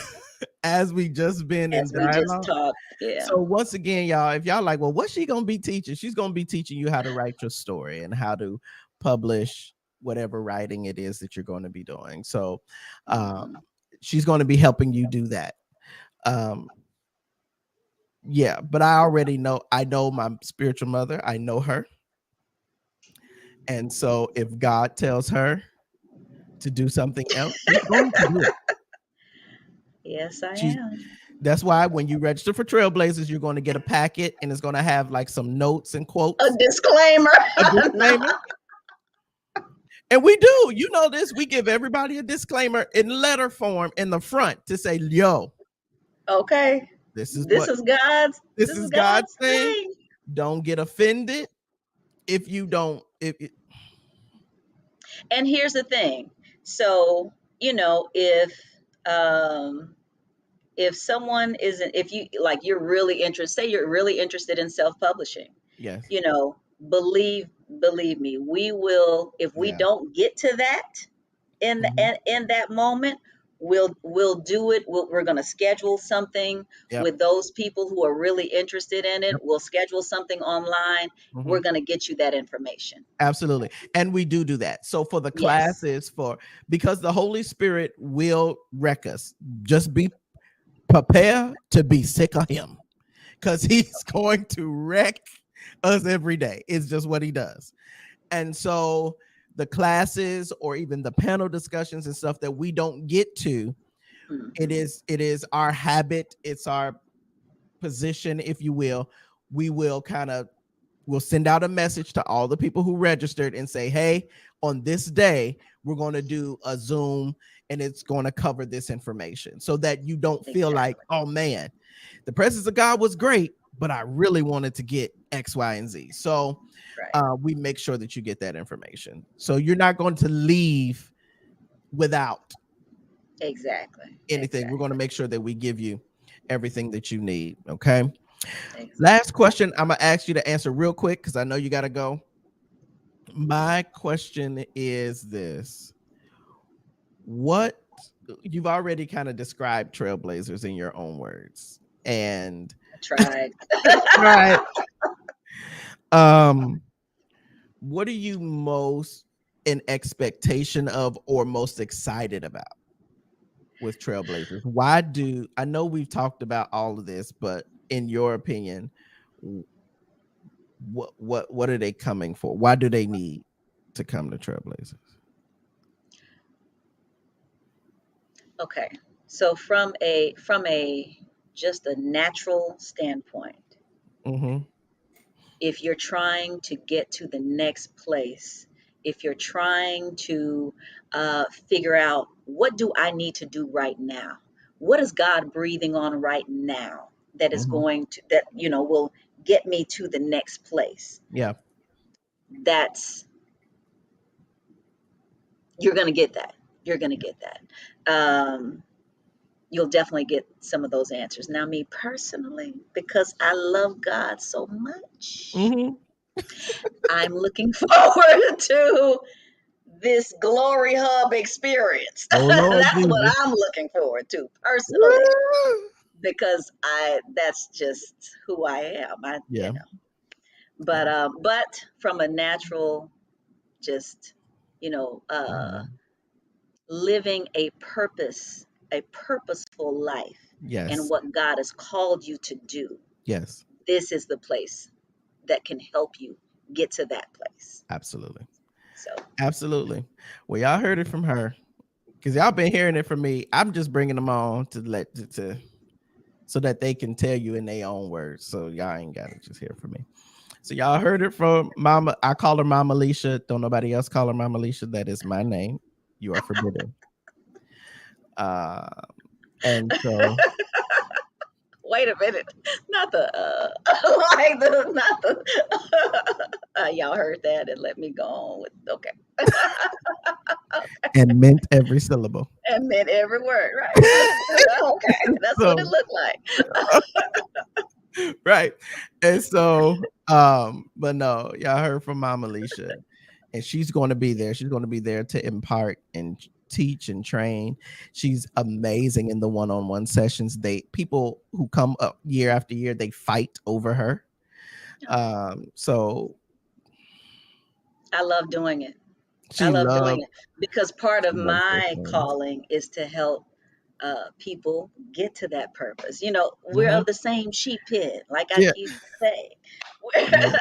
as we just been in As we just dialogue. talked, yeah. So once again, y'all, if y'all like, well, what's she gonna be teaching? She's gonna be teaching you how to write your story and how to publish whatever writing it is that you're going to be doing. So um, Mhm. she's going to be helping you do that. Um, yeah, but I know my spiritual mother. I know her, and so if God tells her to do something else, she's going to do it. Yes, I She's am. That's why when you register for Trailblazers, you're going to get a packet and it's going to have like some notes and A quotes, disclaimer. a No. disclaimer. And we do, this, we give everybody a disclaimer in letter form in the front to say, yo, Okay. this is This what is God's this this is is God's God's thing. thing. Don't get offended if you don't, if it, And here's the thing. So, um if someone isn't if you like you're really interested, say you're really interested in self-publishing, yes, you know, believe me, we will, if we yeah, don't get to that mhm, in that moment, we'll do it. We're going to schedule something yep, with those people who are really interested in it. yep, We'll schedule something online. We're mhm, going to get you that information. absolutely. And we do that. So for the Yes. classes, because the Holy Spirit will wreck us, just be prepared to be sick of him because he's going to wreck us every day. It's just what he does. And so the classes or even the panel discussions and stuff that we don't get to, Hmm. it is our habit, it's our position, if you will. We will we'll send out a message to all the people who registered and say, hey, on this day, we're going to do a Zoom and it's going to cover this information so that you don't feel like, Exactly. oh man, the presence of God was great, but I really wanted to get X, Y, and Z. So Right. we make sure that you get that information. So you're not going to leave without Exactly. anything. We're going to Exactly. make sure that we give you everything that you need. Okay. Last Exactly. question I'm going to ask you to answer real quick because I know you got to go. My question is this: what you've already kind of described trailblazers in your own words, and I tried. right. Um, what are you most in expectation of or most excited about with trailblazers? Why do I know we've talked about all of this, but in your opinion, what are they coming for? Why do they need to come to trailblazers? Okay. So from a just a natural standpoint, Mm-hmm. if you're trying to get to the next place, if you're trying to figure out what do I need to do right now, what is God breathing on right now that is Mm-hmm. going to that will get me to the next place. Yeah. That's you're going to get that. You're going to get that. You'll definitely get some of those answers. Now, me personally, because I love God so much, Mm-hmm. I'm looking forward to this glory hub experience. Oh Lord That's what Jesus. I'm looking forward to personally, Woo! because that's just who I am. Yeah. Yeah. But from a natural, just you know, uh, Mhm. living a purposeful life, and Yes. what God has called you to do. Yes. This is the place that can help you get to that place. Absolutely. So, Absolutely. Well, y'all heard it from her because y'all been hearing it from me. I'm just bringing them on to so that they can tell you in their own words. So y'all ain't got to just hear from me. So y'all heard it from Mama. I call her Mama Alicia. Don't nobody else call her Mama Alicia. That is my name. You are forbidden. Uh, and so wait a minute, not the like the not the y'all heard that and let me go on with okay, and meant every syllable. and meant every word, right? Okay, that's what it So looked like. right. And so but no, y'all heard from Mama Alicia. And she's going to be there. She's going to be there to impart and teach and train. She's amazing in the one-on-one sessions. People who come up year after year, they fight over her. So I love doing it. I she love doing loved it because part of she loves those my things. calling is to help people get to that purpose. We're Mhm. of the same sheep pen, like I Yeah, keep saying. yeah,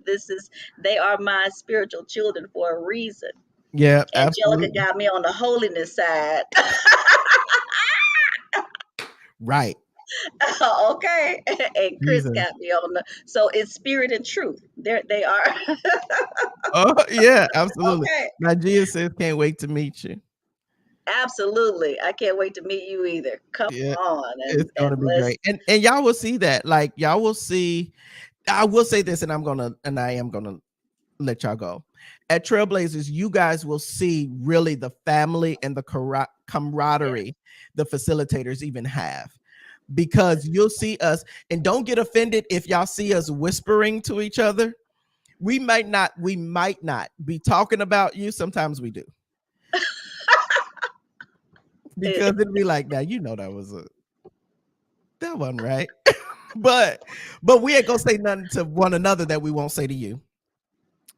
This is they are my spiritual children for a reason. yeah, Angelica absolutely. got me on the holiness side. Right. Okay. And Chris Jesus. got me on the so it's spirit and truth. They are Oh yeah, absolutely. okay. Nigeria says can't wait to meet you. Absolutely. I can't wait to meet you either. Come Yeah, on it's and gonna be let's great. And y'all will see that. Like y'all will see. I will say this, and I am gonna let y'all go. At Trailblazers, you guys will see really the family and the yeah. camaraderie the facilitators even have. Because you'll see us, and don't get offended if y'all see us whispering to each other. We might not be talking about you. Sometimes we do. Eh, Because it'd be like, now you know that one, right? but we ain't gonna say nothing to one another that we won't say to you.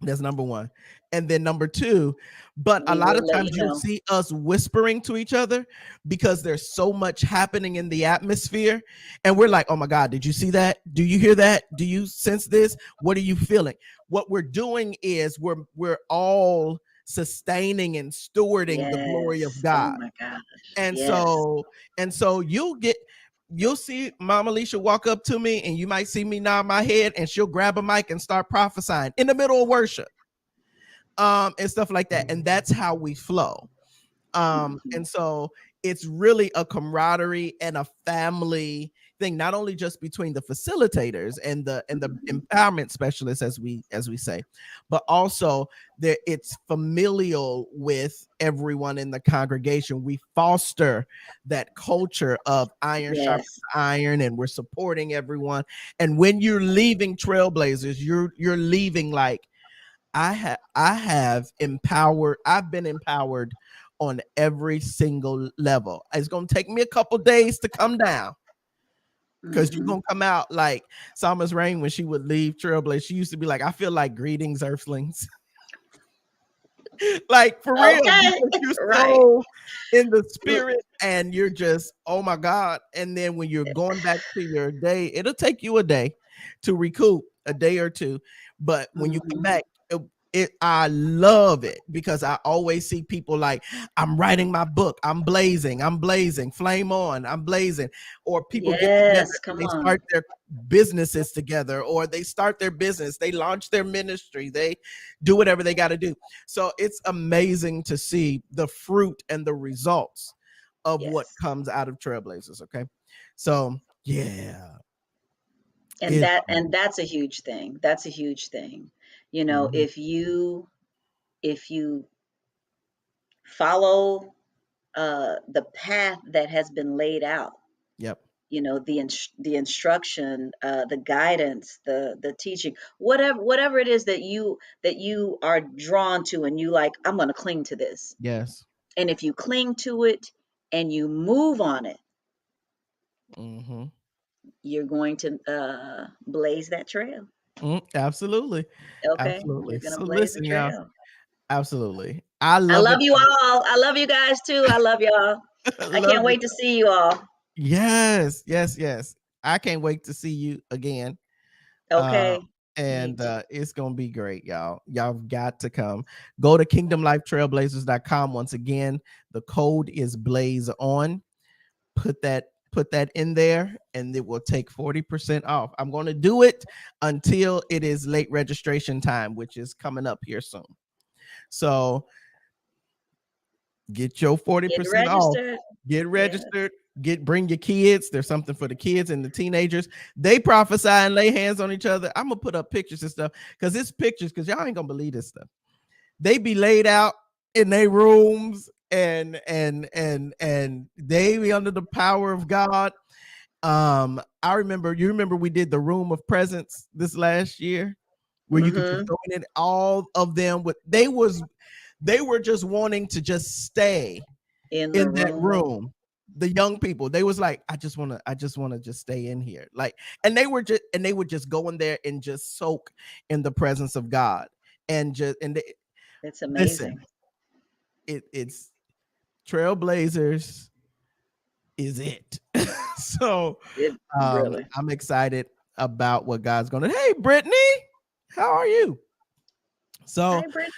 That's number one. And then number two, but a we lot of will let times you you'll know. see us whispering to each other because there's so much happening in the atmosphere. And we're like, oh my God, did you see that? Do you hear that? Do you sense this? What are you feeling? What we're doing is we're all sustaining and stewarding the glory of Yes. Oh God. my gosh. And Yes. so you'll see Mama Alicia walk up to me and you might see me nod my head and she'll grab a mic and start prophesying in the middle of worship and stuff like that. And that's how we flow. Mhm. And so it's really a camaraderie and a family thing, not only just between the facilitators and the Mhm. empowerment specialists, as we say, but also that it's familial with everyone in the congregation. We foster that culture of iron sharpens Yes. iron, and we're supporting everyone. And when you're leaving Trailblazers, you're leaving like I have empowered. I've been empowered on every single level. It's gonna take me a couple days to come down because you're Hmm. gonna come out like Psalmist Rain when she would leave Trailblazer. She used to be like, I feel like greetings, Earthlings. Like for real, Okay. because you're Right. so in the spirit and you're just, oh my God. And then when you're going back to your day, it'll take you a day to recoup, a day or two. But when you come Hmm. back, I love it because I always see people like, I'm writing my book, I'm blazing, flame on, I'm blazing. Or people get together Yes, and come they on. start their businesses together, or they start their business, they launch their ministry, they do whatever they got to do. So it's amazing to see the fruit and the results of what Yes. comes out of Trailblazers. Okay. So yeah, And it's that's a huge thing. That's a huge thing. You know, mhm, if you follow the path that has been laid out, yep, you know, the instruction, the guidance, the teaching, whatever it is that you are drawn to, and you like, I'm going to cling to this. yes, And if you cling to it and you move on it, hmm, you're going to blaze that trail. absolutely, Okay, you're absolutely. going to So blaze the listen, y'all, trail. absolutely, I I love love it. you all. I love you guys too. I love y'all. I Love can't it. wait to see you all. Yes, yes, yes. I can't wait to see you again. Uh, Okay. Me and too. it's gonna be great, y'all. Y'all got to come. Go to kingdomlifetrailblazers.com. Once again, the code is blaze on. Put that in there and it will take 40% off. I'm going to do it until it is late registration time, which is coming up here soon. So get your Get 40% off. registered. Get Yeah. registered. Bring your kids. There's something for the kids and the teenagers. They prophesy and lay hands on each other. I'm gonna put up pictures and stuff because it's pictures, because y'all ain't gonna believe this stuff. They be laid out in their rooms and they be under the power of God. I remember, you remember we did the room of presence this last year where you could just Hmm. go in and all of them with they were just wanting to just stay In the in that room. room. The young people, they was like, I just want to just stay in here. Like, and they would just go in there and just soak in the presence of God. And they, It's listen, amazing. it's Trailblazers is it. So It really. I'm excited about what God's gonna. Hey, Brittany, how are you? So Hi, Brittany.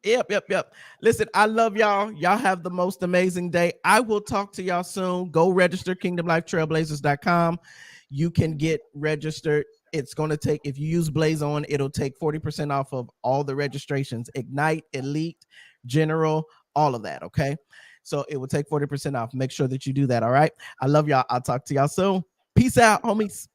yep. Listen, I love y'all. Y'all have the most amazing day. I will talk to y'all soon. Go register kingdomlifetrailblazers.com. You can get registered. It's going to take, if you use Blaze On, it'll take 40% off of all the registrations, Ignite, Elite, General, all of that. Okay. So it will take 40% off. Make sure that you do that. All right. I love y'all. I'll talk to y'all soon. Peace out, homies.